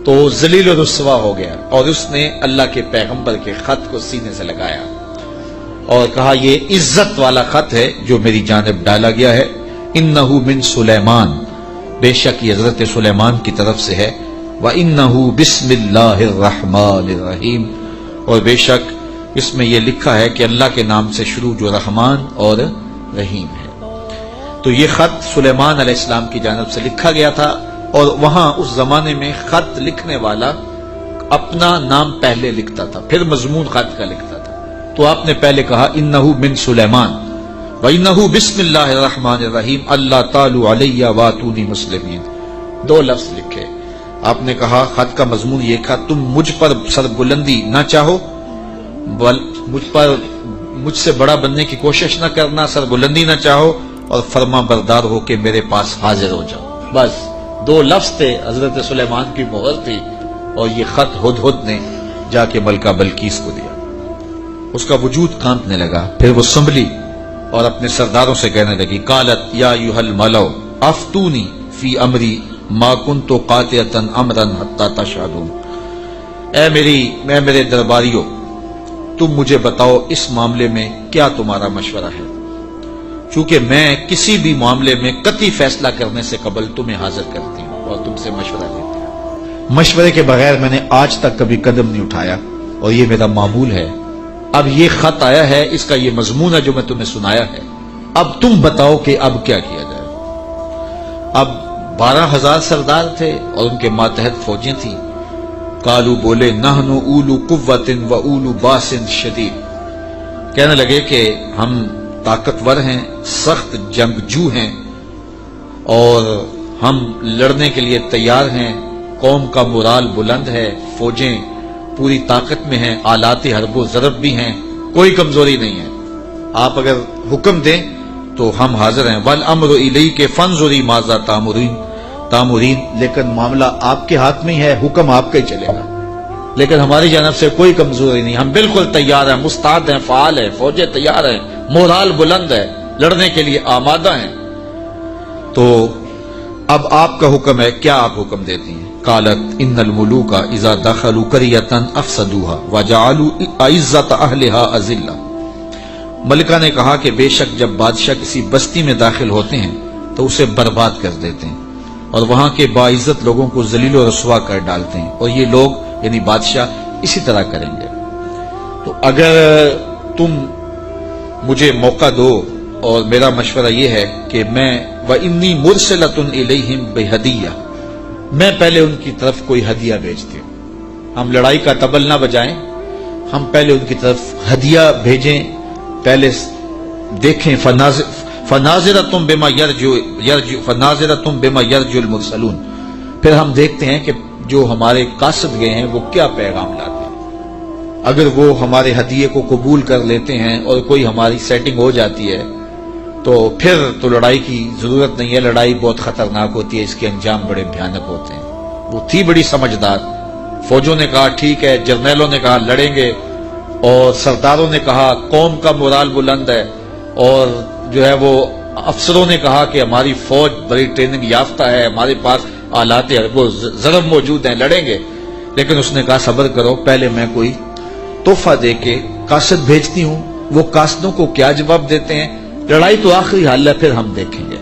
تو ذلیل و رسوا ہو گیا، اور اس نے اللہ کے پیغمبر کے خط کو سینے سے لگایا اور کہا یہ عزت والا خط ہے جو میری جانب ڈالا گیا ہے. انہ من سلیمان، بے شک یہ حضرت سلیمان کی طرف سے ہے. وانہ بسم اللہ الرحمن الرحیم، اور بے شک اس میں یہ لکھا ہے کہ اللہ کے نام سے شروع جو رحمان اور رحیم ہے. تو یہ خط سلیمان علیہ السلام کی جانب سے لکھا گیا تھا، اور وہاں اس زمانے میں خط لکھنے والا اپنا نام پہلے لکھتا تھا پھر مضمون خط کا لکھتا تھا. تو آپ نے پہلے کہا انہ من سلیمان وانہ بسم اللہ الرحمن الرحیم اللہ تعالی علیہ واتونی مسلمین، 2 لفظ لکھے. آپ نے کہا خط کا مضمون یہ تھا تم مجھ پر سربلندی نہ چاہو، مجھ سے بڑا بننے کی کوشش نہ کرنا، سربلندی نہ چاہو، اور فرما بردار ہو کے میرے پاس حاضر ہو جاؤ. بس 2 لفظ تھے، حضرت سلیمان کی مہر تھی، اور یہ خط ہدہد نے جا کے ملکہ بلقیس کو دیا. اس کا وجود کانپنے لگا، پھر وہ سنبھلی اور اپنے سرداروں سے کہنے لگی قالت یا ایھا الملؤ افتونی فی امری ما کنت قاطعۃ امرا حتی تشہدون. اے میرے درباریوں، تم مجھے بتاؤ اس معاملے میں کیا تمہارا مشورہ ہے، چونکہ میں کسی بھی معاملے میں قطعی فیصلہ کرنے سے قبل تمہیں حاضر کرتی ہوں اور تم سے مشورہ لیتی ہوں. مشورے کے بغیر میں نے آج تک کبھی قدم نہیں اٹھایا، اور یہ میرا معمول ہے. اب یہ خط آیا ہے، اس کا یہ مضمون ہے جو میں تمہیں سنایا ہے، اب تم بتاؤ کہ اب کیا کیا جائے. اب 12,000 سردار تھے اور ان کے ماتحت فوجیں تھیں. قالو بولے نحن اولو قوت و اولو باس شدید، کہنے لگے کہ ہم طاقتور ہیں، سخت جنگجو ہیں، اور ہم لڑنے کے لیے تیار ہیں. قوم کا مورال بلند ہے، فوجیں پوری طاقت میں ہیں، آلات حرب و ضرب بھی ہیں، کوئی کمزوری نہیں ہے. آپ اگر حکم دیں تو ہم حاضر ہیں. والامر الیک فانظری ماذا تامرین، لیکن معاملہ آپ کے ہاتھ میں ہی ہے، حکم آپ کا ہی چلے گا، لیکن ہماری جانب سے کوئی کمزوری نہیں، ہم بالکل تیار ہیں، مستعد ہیں، فعال ہیں، فوجیں تیار ہیں، مورال بلند ہے، لڑنے کے لیے آمادہ ہیں. تو اب آپ کا حکم ہے، کیا آپ حکم دیتی ہیں؟ قالت ان الملوک اذا دخلوا قریۃ افسدوها وجعلوا اعزۃ اہلها اذلہ. ملکہ نے کہا کہ بے شک جب بادشاہ کسی بستی میں داخل ہوتے ہیں تو اسے برباد کر دیتے ہیں اور وہاں کے باعزت لوگوں کو ذلیل و رسوا کر ڈالتے ہیں، اور یہ لوگ یعنی بادشاہ اسی طرح کریں گے. تو اگر تم مجھے موقع دو، اور میرا مشورہ یہ ہے کہ میں وَإِنِّي مُرْسِلَةٌ إِلَيْهِمْ بِهَدِيَّةٍ، میں پہلے ان کی طرف کوئی ہدیہ بھیجتی ہوں. ہم لڑائی کا طبل نہ بجائیں، ہم پہلے ان کی طرف ہدیہ بھیجیں، پہلے دیکھیں. فَنَاظِرَةٌ بِمَا يَرْجُو الْمُرْسَلُونَ، پھر ہم دیکھتے ہیں کہ جو ہمارے قاصد گئے ہیں وہ کیا پیغام لاتے ہیں. اگر وہ ہمارے ہدیے کو قبول کر لیتے ہیں اور کوئی ہماری سیٹنگ ہو جاتی ہے تو پھر تو لڑائی کی ضرورت نہیں ہے. لڑائی بہت خطرناک ہوتی ہے، اس کے انجام بڑے بھیانک ہوتے ہیں. وہ تھی بڑی سمجھدار. فوجوں نے کہا ٹھیک ہے، جرنیلوں نے کہا لڑیں گے، اور سرداروں نے کہا قوم کا مورال بلند ہے، اور جو ہے وہ افسروں نے کہا کہ ہماری فوج بڑی ٹریننگ یافتہ ہے، ہمارے پاس آلات وہ ضرب موجود ہیں، لڑیں گے. لیکن اس نے کہا صبر کرو، پہلے میں کوئی تحفہ دے کے قاصد بھیجتی ہوں. وہ قاصدوں کو کیا جواب دیتے ہیں؟ لڑائی تو آخری حل ہے، پھر ہم دیکھیں گے.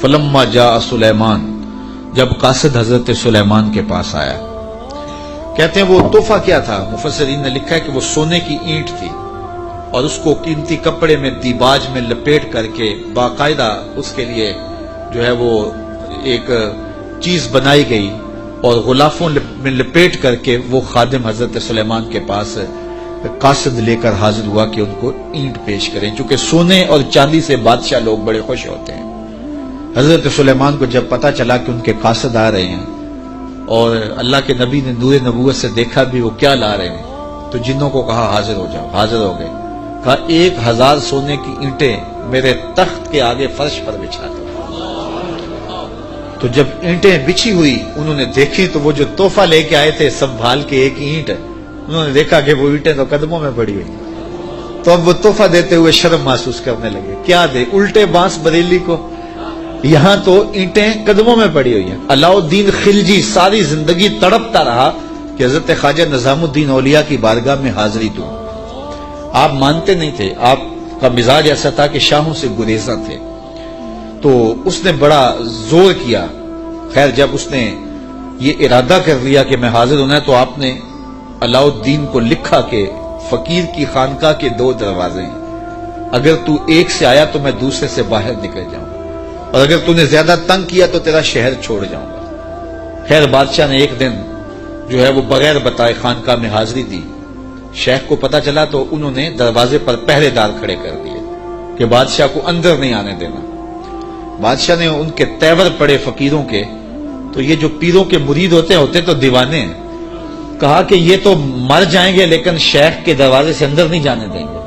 فلما جاء سلیمان، جب قاصد حضرت سلیمان کے پاس آیا، کہتے ہیں وہ تحفہ کیا تھا؟ مفسرین نے لکھا ہے کہ وہ سونے کی اینٹ تھی، اور اس کو قیمتی کپڑے میں دیباج میں لپیٹ کر کے باقاعدہ اس کے لیے جو ہے وہ ایک چیز بنائی گئی، اور غلافوں میں لپیٹ کر کے وہ خادم حضرت سلیمان کے پاس قاصد لے کر حاضر ہوا کہ ان کو اینٹ پیش کریں. چونکہ سونے اور چاندی سے بادشاہ لوگ بڑے خوش ہوتے ہیں. حضرت سلیمان کو جب پتا چلا کہ ان کے قاصد آ رہے ہیں اور اللہ کے نبی نے نور نبوت سے دیکھا بھی وہ کیا لا رہے ہیں، تو جنوں کو کہا حاضر ہو جاؤ، حاضر ہو گئے۔ کہا 1000 سونے کی اینٹیں میرے تخت کے آگے فرش پر بچھا دو۔ تو جب اینٹیں بچھی ہوئی انہوں نے دیکھی تو وہ جو تحفہ لے کے آئے تھے سنبھال کے ایک اینٹ، انہوں نے دیکھا کہ وہ اینٹیں تو قدموں میں پڑی ہوئی، تو اب وہ تحفہ دیتے ہوئے شرم محسوس کرنے لگے، کیا دے، الٹے بانس بریلی کو، یہاں تو اینٹیں قدموں میں پڑی ہوئی ہیں۔ علاء الدین خلجی ساری زندگی تڑپتا رہا کہ حضرت خواجہ نظام الدین اولیاء کی بارگاہ میں حاضری دوں۔ آپ مانتے نہیں تھے، آپ کا مزاج ایسا تھا کہ شاہوں سے گریزاں تھے، تو اس نے بڑا زور کیا۔ خیر جب اس نے یہ ارادہ کر لیا کہ میں حاضر ہونا ہے تو آپ نے علاء الدین کو لکھا کہ فقیر کی خانقاہ کے 2 دروازے ہیں، اگر تو ایک سے آیا تو میں دوسرے سے باہر نکل جاؤں گا، اور اگر تو نے زیادہ تنگ کیا تو تیرا شہر چھوڑ جاؤں گا۔ خیر بادشاہ نے ایک دن جو ہے وہ بغیر بتائے خانقاہ میں حاضری دی۔ شیخ کو پتا چلا تو انہوں نے دروازے پر پہرے دار کھڑے کر دیے کہ بادشاہ کو اندر نہیں آنے دینا۔ بادشاہ نے ان کے تیور پڑے فقیروں کے، تو یہ جو پیروں کے مرید ہوتے تو دیوانے ہیں، کہا کہ یہ تو مر جائیں گے لیکن شیخ کے دروازے سے اندر نہیں جانے دیں گے۔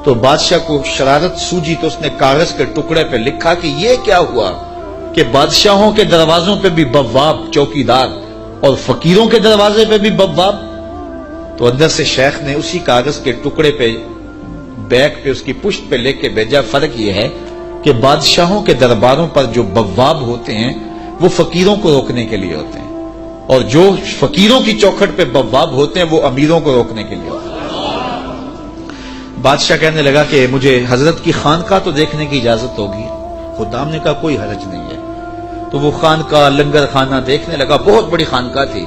تو بادشاہ کو شرارت سوجی تو اس نے کاغذ کے ٹکڑے پہ لکھا کہ یہ کیا ہوا کہ بادشاہوں کے دروازوں پہ بھی بواب چوکیدار اور فقیروں کے دروازے پہ بھی بواب۔ تو اندر سے شیخ نے اسی کاغذ کے ٹکڑے پہ بیک پہ اس کی پشت پہ لے کے بھیجا، فرق یہ ہے کہ بادشاہوں کے درباروں پر جو بواب ہوتے ہیں وہ فقیروں کو روکنے کے لیے ہوتے ہیں، اور جو فقیروں کی چوکھٹ پہ بواب ہوتے ہیں وہ امیروں کو روکنے کے لیے ہوتے ہیں۔ بادشاہ کہنے لگا کہ مجھے حضرت کی خانقاہ تو دیکھنے کی اجازت ہوگی۔ خدام نے کہا کوئی حرج نہیں ہے۔ تو وہ خانقاہ لنگر خانہ دیکھنے لگا، بہت بڑی خانقاہ تھی۔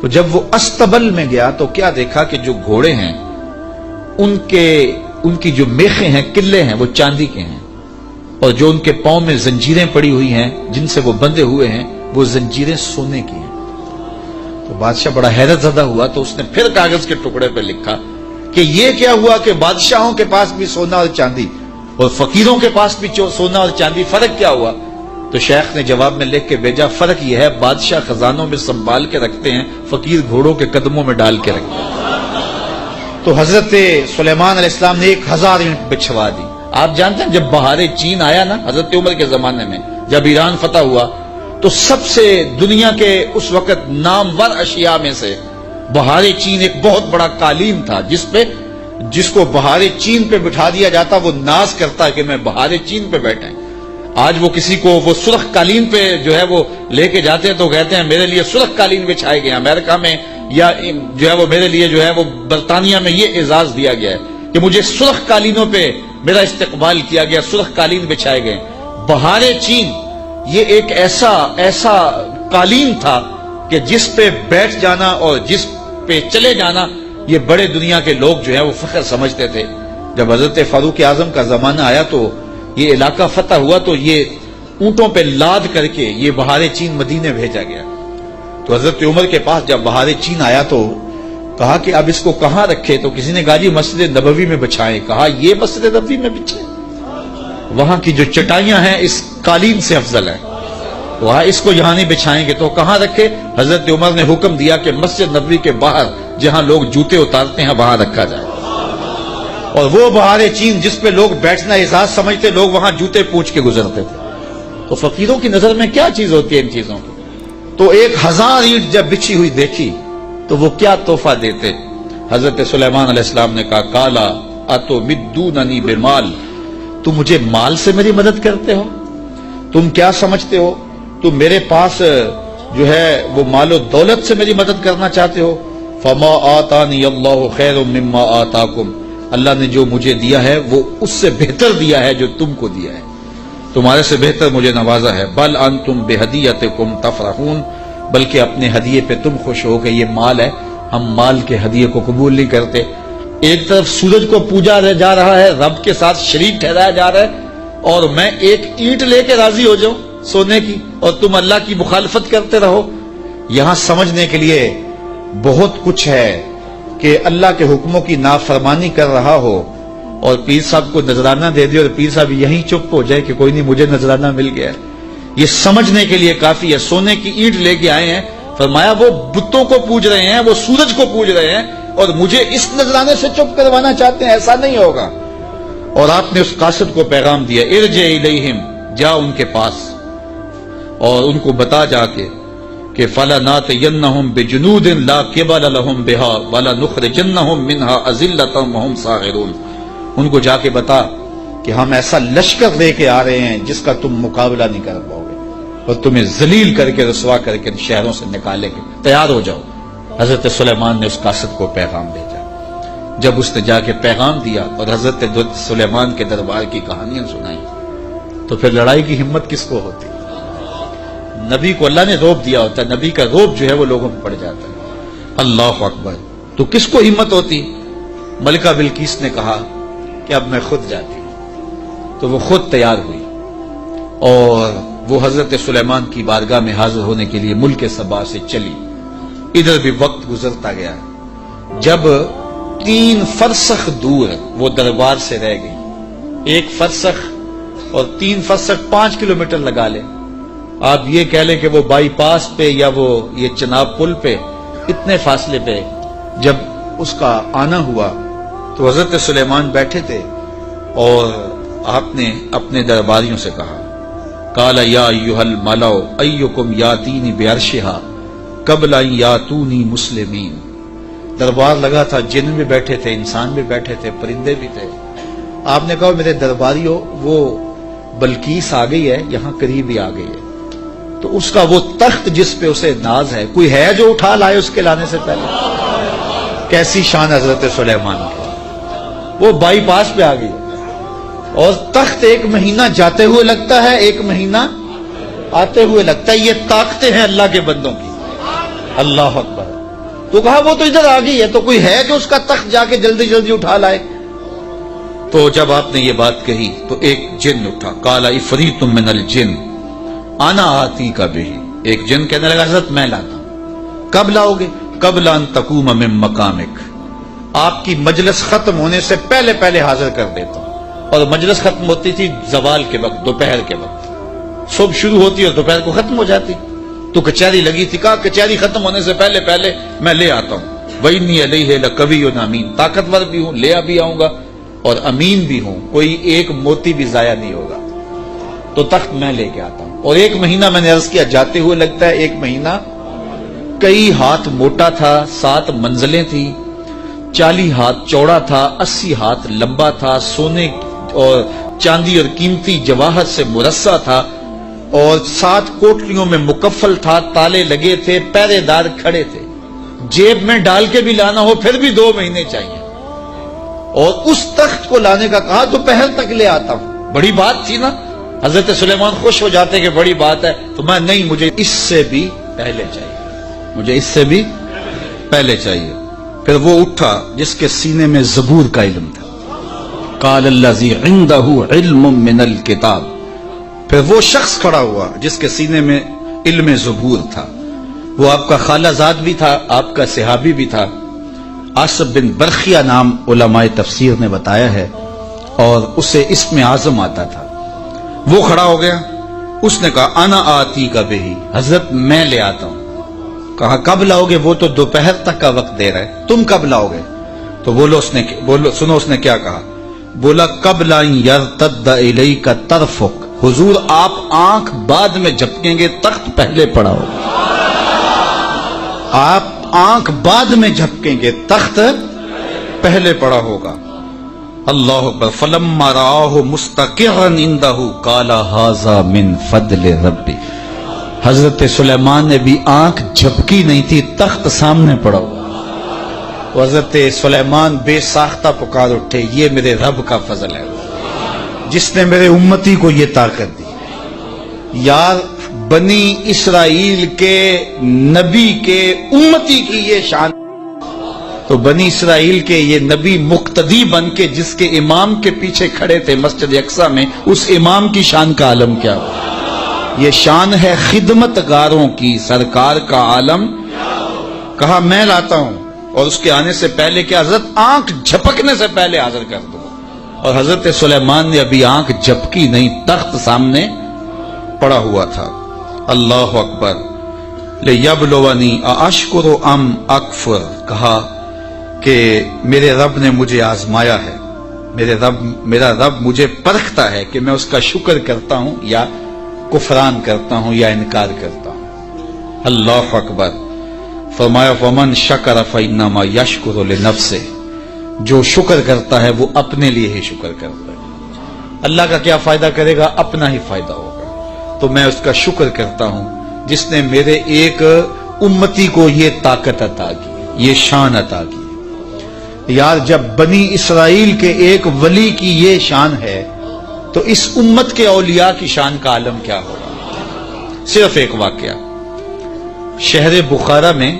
تو جب وہ استبل میں گیا تو کیا دیکھا کہ جو گھوڑے ہیں ان کی جو میخیں ہیں، قلعے ہیں، وہ چاندی کے ہیں، اور جو ان کے پاؤں میں زنجیریں پڑی ہوئی ہیں جن سے وہ بندھے ہوئے ہیں وہ زنجیریں سونے کی ہیں۔ تو بادشاہ بڑا حیرت زدہ ہوا، تو اس نے پھر کاغذ کے ٹکڑے پہ لکھا کہ یہ کیا ہوا کہ بادشاہوں کے پاس بھی سونا اور چاندی اور فقیروں کے پاس بھی سونا اور چاندی، فرق کیا ہوا؟ تو شیخ نے جواب میں لکھ کے بھیجا، فرق یہ ہے بادشاہ خزانوں میں سنبھال کے رکھتے ہیں، فقیر گھوڑوں کے قدموں میں ڈال کے رکھتے ہیں۔ تو حضرت سلیمان علیہ السلام نے 1000 اینٹ بچھوا دی۔ آپ جانتے ہیں جب بہار چین آیا نا حضرت عمر کے زمانے میں، جب ایران فتح ہوا تو سب سے دنیا کے اس وقت نامور اشیاء میں سے بہار چین ایک بہت بڑا قالین تھا، جس کو بہار چین پہ بٹھا دیا جاتا وہ ناز کرتا ہے کہ میں بہار چین پہ بیٹھا ہوں۔ آج وہ کسی کو وہ سرخ قالین پہ جو ہے وہ لے کے جاتے ہیں تو کہتے ہیں میرے لیے سرخ قالین بچھائے گئے، امریکہ میں یا جو ہے وہ میرے لیے جو ہے وہ برطانیہ میں یہ اعزاز دیا گیا ہے کہ مجھے سرخ قالینوں پہ میرا استقبال کیا گیا، سرخ قالین بچھائے گئے۔ بہار چین یہ ایک ایسا قالین تھا کہ جس پہ بیٹھ جانا اور جس پہ چلے جانا یہ بڑے دنیا کے لوگ جو ہے وہ فخر سمجھتے تھے۔ جب حضرت فاروق اعظم کا زمانہ آیا تو یہ علاقہ فتح ہوا تو یہ اونٹوں پہ لاد کر کے یہ بہار چین مدینے بھیجا گیا۔ تو حضرت عمر کے پاس جب بہار چین آیا تو کہا کہ اب اس کو کہاں رکھے؟ تو کسی نے کہا جی مسجد نبوی میں بچھائیں۔ کہا یہ مسجد نبوی میں بچھائیں؟ وہاں کی جو چٹائیاں ہیں اس قالین سے افضل ہیں، وہاں اس کو یہاں نہیں بچھائیں گے تو کہاں رکھے؟ حضرت عمر نے حکم دیا کہ مسجد نبوی کے باہر جہاں لوگ جوتے اتارتے ہیں وہاں رکھا جائے، اور وہ بہار چین جس پہ لوگ بیٹھنا اعزاز سمجھتے لوگ وہاں جوتے پوچھ کے گزرتے تھے۔ تو فقیروں کی نظر میں کیا چیز ہوتی ہے ان چیزوں کی؟ تو 1000 اینٹ جب بچھی ہوئی دیکھی تو وہ کیا تحفہ دیتے؟ حضرت سلیمان علیہ السلام نے کہا کالا اتمدوننی بمال، تم مجھے مال سے میری مدد کرتے ہو؟ تم کیا سمجھتے ہو تم میرے پاس جو ہے وہ مال و دولت سے میری مدد کرنا چاہتے ہو؟ فما آتانی اللہ خیر مما آتاکم، اللہ نے جو مجھے دیا ہے وہ اس سے بہتر دیا ہے جو تم کو دیا ہے، تمہارے سے بہتر مجھے نوازا ہے۔ بل انتم بہدیتکم تفرحون، بلکہ اپنے ہدیے پہ تم خوش ہو کہ یہ مال ہے، ہم مال کے ہدیے کو قبول نہیں کرتے۔ ایک طرف سورج کو پوجا جا رہا ہے، رب کے ساتھ شریک ٹھہرایا جا رہا ہے، اور میں ایک اینٹ لے کے راضی ہو جاؤں سونے کی اور تم اللہ کی مخالفت کرتے رہو۔ یہاں سمجھنے کے لیے بہت کچھ ہے کہ اللہ کے حکموں کی نافرمانی کر رہا ہو اور پیر صاحب کو نذرانہ دے دے اور پیر صاحب یہیں چپ ہو جائے کہ کوئی نہیں مجھے نذرانہ مل گیا ہے، یہ سمجھنے کے لیے کافی ہے۔ سونے کی اینٹ لے کے آئے ہیں، فرمایا وہ بتوں کو پوج رہے ہیں، وہ سورج کو پوج رہے ہیں اور مجھے اس نذرانے سے چپ کروانا چاہتے ہیں، ایسا نہیں ہوگا۔ اور آپ نے اس قاصد کو پیغام دیا، ارجع الیہم، جا ان کے پاس اور ان کو بتا جا کے کہ فَلَنَاتِيَنَّهُمْ بِجُنُودٍ لَا قِبَلَ لَهُمْ بِهَا وَلَنُخْرِجَنَّهُمْ مِنْهَا أَذِلَّةً وَهُمْ صَاغِرُونَ، ان کو جا کے بتا کہ ہم ایسا لشکر لے کے آ رہے ہیں جس کا تم مقابلہ نہیں کر پاؤ گے اور تمہیں ذلیل کر کے رسوا کر کے شہروں سے نکالیں گے، تیار ہو جاؤ۔ حضرت سلیمان نے اس قاصد کو پیغام بھیجا۔ جب اس نے جا کے پیغام دیا اور حضرت سلیمان کے دربار کی کہانیاں سنائی تو پھر لڑائی کی ہمت کس کو ہوتی؟ نبی کو اللہ نے روب دیا ہوتا ہے، نبی کا روب جو ہے وہ لوگوں میں پڑ جاتا ہے۔ اللہ اکبر، تو کس کو ہمت ہوتی؟ ملکہ بلقیس نے کہا کہ اب میں خود جاتی ہوں، تو وہ خود تیار ہوئی اور وہ حضرت سلیمان کی بارگاہ میں حاضر ہونے کے لیے ملک سبا سے چلی۔ ادھر بھی وقت گزرتا گیا، جب 3 فرسخ دور وہ دربار سے رہ گئی، 1 فرسخ اور 3 فرسخ 5 کلومیٹر لگا لیں، آپ یہ کہہ لیں کہ وہ بائی پاس پہ یا وہ یہ چناب پل پہ اتنے فاصلے پہ جب اس کا آنا ہوا تو حضرت سلیمان بیٹھے تھے اور آپ نے اپنے درباریوں سے کہا، قال یا ایھا الملأ ایکم یاتینی بعرشھا قبل ان یاتونی مسلمین۔ دربار لگا تھا، جن بھی بیٹھے تھے، انسان بھی بیٹھے تھے، پرندے بھی تھے۔ آپ نے کہا میرے درباریوں، وہ بلقیس آ گئی ہے، یہاں قریب ہی آ گئی ہے، تو اس کا وہ تخت جس پہ اسے ناز ہے، کوئی ہے جو اٹھا لائے اس کے لانے سے پہلے؟ کیسی شان حضرت سلیمان کی، وہ بائی پاس پہ آ گئی ہے اور تخت 1 مہینہ جاتے ہوئے لگتا ہے، 1 مہینہ آتے ہوئے لگتا ہے۔ یہ طاقتیں ہیں اللہ کے بندوں کی، اللہ اکبر۔ تو کہا وہ تو ادھر آ گئی ہے، تو کوئی ہے جو اس کا تخت جا کے جلدی جلدی اٹھا لائے؟ تو جب آپ نے یہ بات کہی تو ایک جن اٹھا، قال عفریت من الجن انا آتیک بہ، ایک جن کہنے لگا حضرت میں لاتا ہوں۔ کب لاؤ گے؟ قبل ان تقوم من مقامک، آپ کی مجلس ختم ہونے سے پہلے پہلے حاضر کر دیتا ہوں۔ اور مجلس ختم ہوتی تھی زوال کے وقت، دوپہر کے وقت، صبح شروع ہوتی اور دوپہر کو ختم ہو جاتی، تو کچہری لگی تھی، کہا کچہری ختم ہونے سے پہلے پہلے میں لے آتا ہوں۔ وَإِنِّي عَلَيْهِ لَقَوِيٌّ أَمِينٌ، طاقتور بھی ہوں، لے بھی آؤں گا اور امین بھی ہوں، کوئی ایک موتی بھی ضائع نہیں ہوگا، تو تخت میں لے کے آتا ہوں۔ اور 1 مہینہ میں نے عرض کیا جاتے ہوئے لگتا ہے، 1 مہینہ کئی ہاتھ موٹا تھا، 7 منزلیں تھی، 40 ہاتھ چوڑا تھا، 80 ہاتھ لمبا تھا، سونے اور چاندی اور قیمتی جواہر سے مرصع تھا اور 7 کوٹریوں میں مکفل تھا، تالے لگے تھے، پہرے دار کھڑے تھے، جیب میں ڈال کے بھی لانا ہو پھر بھی 2 مہینے چاہیے۔ اور اس تخت کو لانے کا کہا دوپہر تک لے آتا ہوں۔ بڑی بات تھی نا، حضرت سلیمان خوش ہو جاتے کہ بڑی بات ہے، تو میں نہیں، مجھے اس سے بھی پہلے چاہیے، مجھے اس سے بھی پہلے چاہیے۔ پھر وہ اٹھا جس کے سینے میں زبور کا علم تھا، قال الذی عندہ علم من الکتاب، پھر وہ شخص کھڑا ہوا جس کے سینے میں علم زبور تھا، وہ آپ کا خالہ زاد بھی تھا، آپ کا صحابی بھی تھا، عاصب بن برخیہ نام علماء تفسیر نے بتایا ہے، اور اسے اسم اعظم آتا تھا۔ وہ کھڑا ہو گیا، اس نے کہا انا آتی کا بہی، حضرت میں لے آتا ہوں۔ کہا کب لاؤ گے؟ وہ تو دوپہر تک کا وقت دے رہا ہے، تم کب لاؤ گے؟ تو سنو اس نے کیا کہا، بولا قبل ان یرتد الیک طرفک، حضور آپ آنکھ بعد میں جھپکیں گے، تخت پہلے پڑا ہوگا، آپ آنکھ بعد میں جھپکیں گے، تخت پہلے پڑا ہوگا۔ اللہ اکبر۔ فلما رآہ مستقرا عندہ قال ھذا من فضل ربی، حضرت سلیمان نے بھی آنکھ جھپکی نہیں تھی، تخت سامنے پڑا ہوا۔ حضرت سلیمان بے ساختہ پکار اٹھے، یہ میرے رب کا فضل ہے جس نے میرے امتی کو یہ طاقت دی۔ یار بنی اسرائیل کے نبی کے امتی کی یہ شان، تو بنی اسرائیل کے یہ نبی مقتدی بن کے جس کے امام کے پیچھے کھڑے تھے مسجد اقصی میں، اس امام کی شان کا عالم کیا ہوا؟ یہ شان ہے خدمت گاروں کی، سرکار کا عالم۔ کہا میں لاتا ہوں، اور اس کے آنے سے پہلے کہ حضرت آنکھ جھپکنے سے پہلے حاضر کر دو۔
اور حضرت سلیمان نے ابھی آنکھ جھپکی نہیں، تخت سامنے پڑا ہوا تھا۔ اللہ اکبر۔ لیبلونی ااشکر ام اکفر، کہا کہ میرے رب نے مجھے آزمایا ہے، میرا رب مجھے پرکھتا ہے کہ میں اس کا شکر کرتا ہوں یا کفران کرتا ہوں یا انکار کرتا ہوں۔ اللہ اکبر۔ فرمایا فمن شکر فانما یشکر لنفسہ، جو شکر کرتا ہے وہ اپنے لیے ہی شکر کرتا ہے، اللہ کا کیا فائدہ کرے گا، اپنا ہی فائدہ ہوگا۔ تو میں اس کا شکر کرتا ہوں جس نے میرے ایک امتی کو یہ طاقت عطا کی، یہ شان عطا کی۔ یار جب بنی اسرائیل کے ایک ولی کی یہ شان ہے تو اس امت کے اولیاء کی شان کا عالم کیا ہوگا۔ صرف ایک واقعہ، شہر بخارا میں،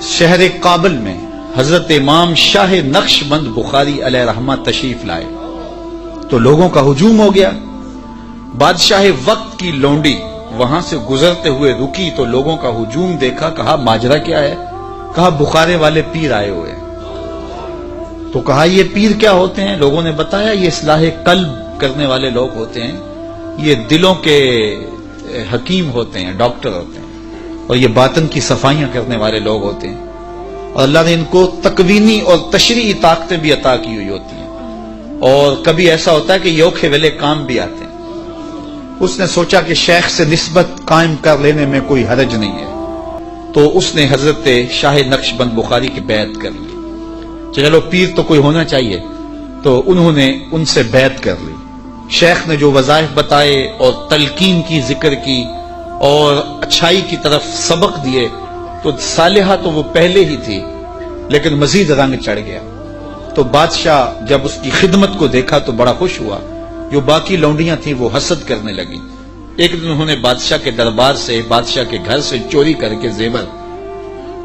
شہر کابل میں حضرت امام شاہ نقشبند بخاری علیہ رحمہ تشریف لائے تو لوگوں کا ہجوم ہو گیا۔ بادشاہ وقت کی لونڈی وہاں سے گزرتے ہوئے رکی تو لوگوں کا ہجوم دیکھا، کہا ماجرا کیا ہے؟ کہا بخارے والے پیر آئے ہوئے۔ تو کہا یہ پیر کیا ہوتے ہیں؟ لوگوں نے بتایا یہ اصلاح قلب کرنے والے لوگ ہوتے ہیں، یہ دلوں کے حکیم ہوتے ہیں، ڈاکٹر ہوتے ہیں، اور یہ باطن کی صفائیاں کرنے والے لوگ ہوتے ہیں، اور اللہ نے ان کو تکوینی اور تشریعی طاقتیں بھی عطا کی ہوئی ہوتی ہیں، اور کبھی ایسا ہوتا ہے کہ یہ اوکھے ویلے کام بھی آتے ہیں۔ اس نے سوچا کہ شیخ سے نسبت قائم کر لینے میں کوئی حرج نہیں ہے، تو اس نے حضرت شاہ نقشبند بخاری کی بیعت کر لی۔ چلو پیر تو کوئی ہونا چاہیے، تو انہوں نے ان سے بیعت کر لی۔ شیخ نے جو وظائف بتائے اور تلقین کی، ذکر کی اور اچھائی کی طرف سبق دیے، تو صالحہ تو وہ پہلے ہی تھی لیکن مزید رنگ چڑھ گیا۔ تو بادشاہ جب اس کی خدمت کو دیکھا تو بڑا خوش ہوا۔ جو باقی لونڈیاں تھیں وہ حسد کرنے لگی۔ ایک دن انہوں نے بادشاہ کے دربار سے، بادشاہ کے گھر سے چوری کر کے زیور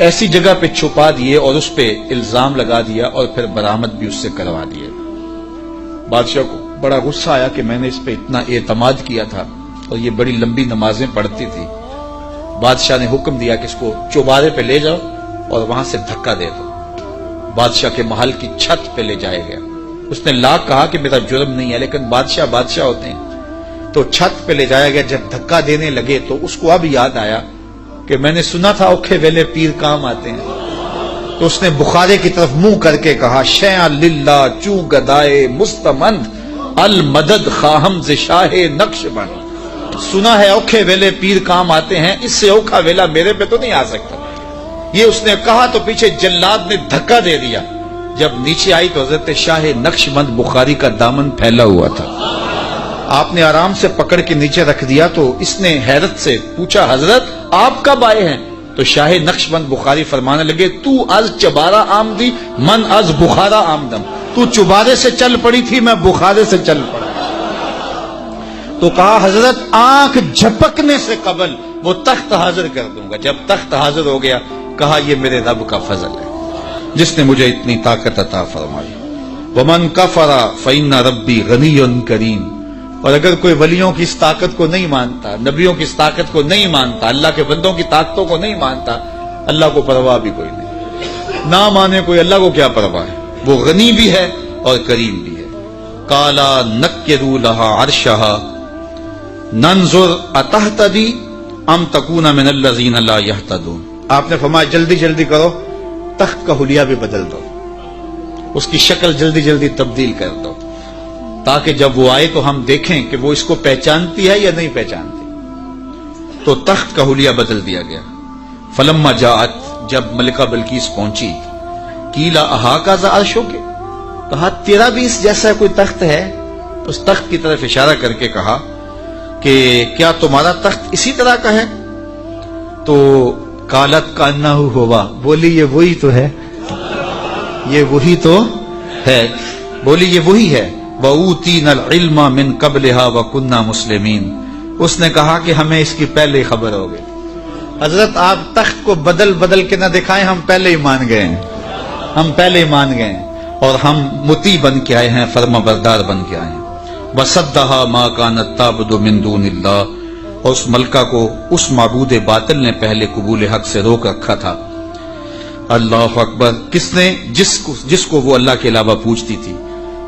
ایسی جگہ پہ چھپا دیے اور اس پہ الزام لگا دیا اور پھر برآمد بھی اس سے کروا دیے۔ بادشاہ کو بڑا غصہ آیا کہ میں نے اس پہ اتنا اعتماد کیا تھا اور یہ بڑی لمبی نمازیں پڑھتی تھی۔ بادشاہ نے حکم دیا کہ اس کو چوبارے پہ لے جاؤ اور وہاں سے دھکا دے دو۔ بادشاہ کے محل کی چھت پہ لے جایا گیا۔ اس نے لاکھ کہا کہ میرا جرم نہیں ہے، لیکن بادشاہ ہوتے ہیں، تو چھت پہ لے جایا گیا۔ جب دھکا دینے لگے تو اس کو اب یاد آیا کہ میں نے سنا تھا اوکھے ویلے پیر کام آتے ہیں، تو اس نے بخارے کی طرف منہ کر کے کہا شیعہ للہ چو گدائے مستمند المدد خواہم ز شاہ نقشبند۔ سنا ہے اوکھے ویلے پیر کام آتے ہیں، اس سے اوکھا ویلا میرے پہ تو نہیں آ سکتا۔ یہ اس نے کہا تو پیچھے جلاد نے دھکا دے دیا۔ جب نیچے آئی تو حضرت شاہ نقشبند بخاری کا دامن پھیلا ہوا تھا۔ آپ نے آرام سے پکڑ کے نیچے رکھ دیا تو اس نے حیرت سے پوچھا حضرت آپ کب آئے ہیں؟ تو شاہ نقشبند بخاری فرمانے لگے تو از چبارہ آمدی من از بخارا آمدم، تو چبارے سے چل پڑی تھی میں بخارے سے چل پڑا۔ تو کہا حضرت آنکھ جھپکنے سے قبل وہ تخت حاضر کر دوں گا۔ جب تخت حاضر ہو گیا کہا یہ میرے رب کا فضل ہے جس نے مجھے اتنی طاقت عطا فرمائی۔ ومن کفر فإن ربی غنی کریم، اور اگر کوئی ولیوں کی اس طاقت کو نہیں مانتا، نبیوں کی اس طاقت کو نہیں مانتا، اللہ کے بندوں کی طاقتوں کو نہیں مانتا، اللہ کو پرواہ بھی کوئی نہیں۔ نہ مانے کوئی، اللہ کو کیا پرواہ ہے، وہ غنی بھی ہے اور کریم بھی ہے۔ کالا نکروا لہا عرشہا ننظر اتہتدی ام تکون من الذین لا یہتدون۔ آپ نے فرمایا جلدی جلدی کرو، تخت کا حلیہ بھی بدل دو، اس کی شکل جلدی جلدی تبدیل کر دو، تاکہ جب وہ آئے تو ہم دیکھیں کہ وہ اس کو پہچانتی ہے یا نہیں پہچانتی۔ تو تخت کا حلیہ بدل دیا گیا۔ فلما جاءت، جب ملکہ بلقیس پہنچی، قیل اہٰذا عرشک، کہا تیرا بھی اس جیسا کوئی تخت ہے؟ اس تخت کی طرف اشارہ کر کے کہا کہ کیا تمہارا تخت اسی طرح کا ہے؟ تو قالت کانہ ہوا، بولی یہ وہی تو ہے، یہ وہی تو ہے، بولی یہ وہی ہے۔ وَأُوتِينَا الْعِلْمَ مِنْ قَبْلِهَا وَكُنَّا مُسْلِمِينَ، اس نے کہا کہ ہمیں اس کی پہلے ہی خبر ہو گئی۔ حضرت آپ تخت کو بدل بدل کے نہ دکھائیں، ہم پہلے ہی مان گئے ہیں، ہم پہلے ہی مان گئے ہیں، اور ہم مطیع بن کے آئے ہیں، فرما بردار بن کے آئے ہیں۔ وَصَدَّهَا مَا كَانَتْ تَعْبُدُ مِن دُونِ اللَّهِ، اور اس ملکہ کو اس معبود باطل نے پہلے قبول حق سے روک رکھا تھا۔ اللہ اکبر، کس نے؟ جس کو وہ اللہ کے علاوہ پوجتی تھی۔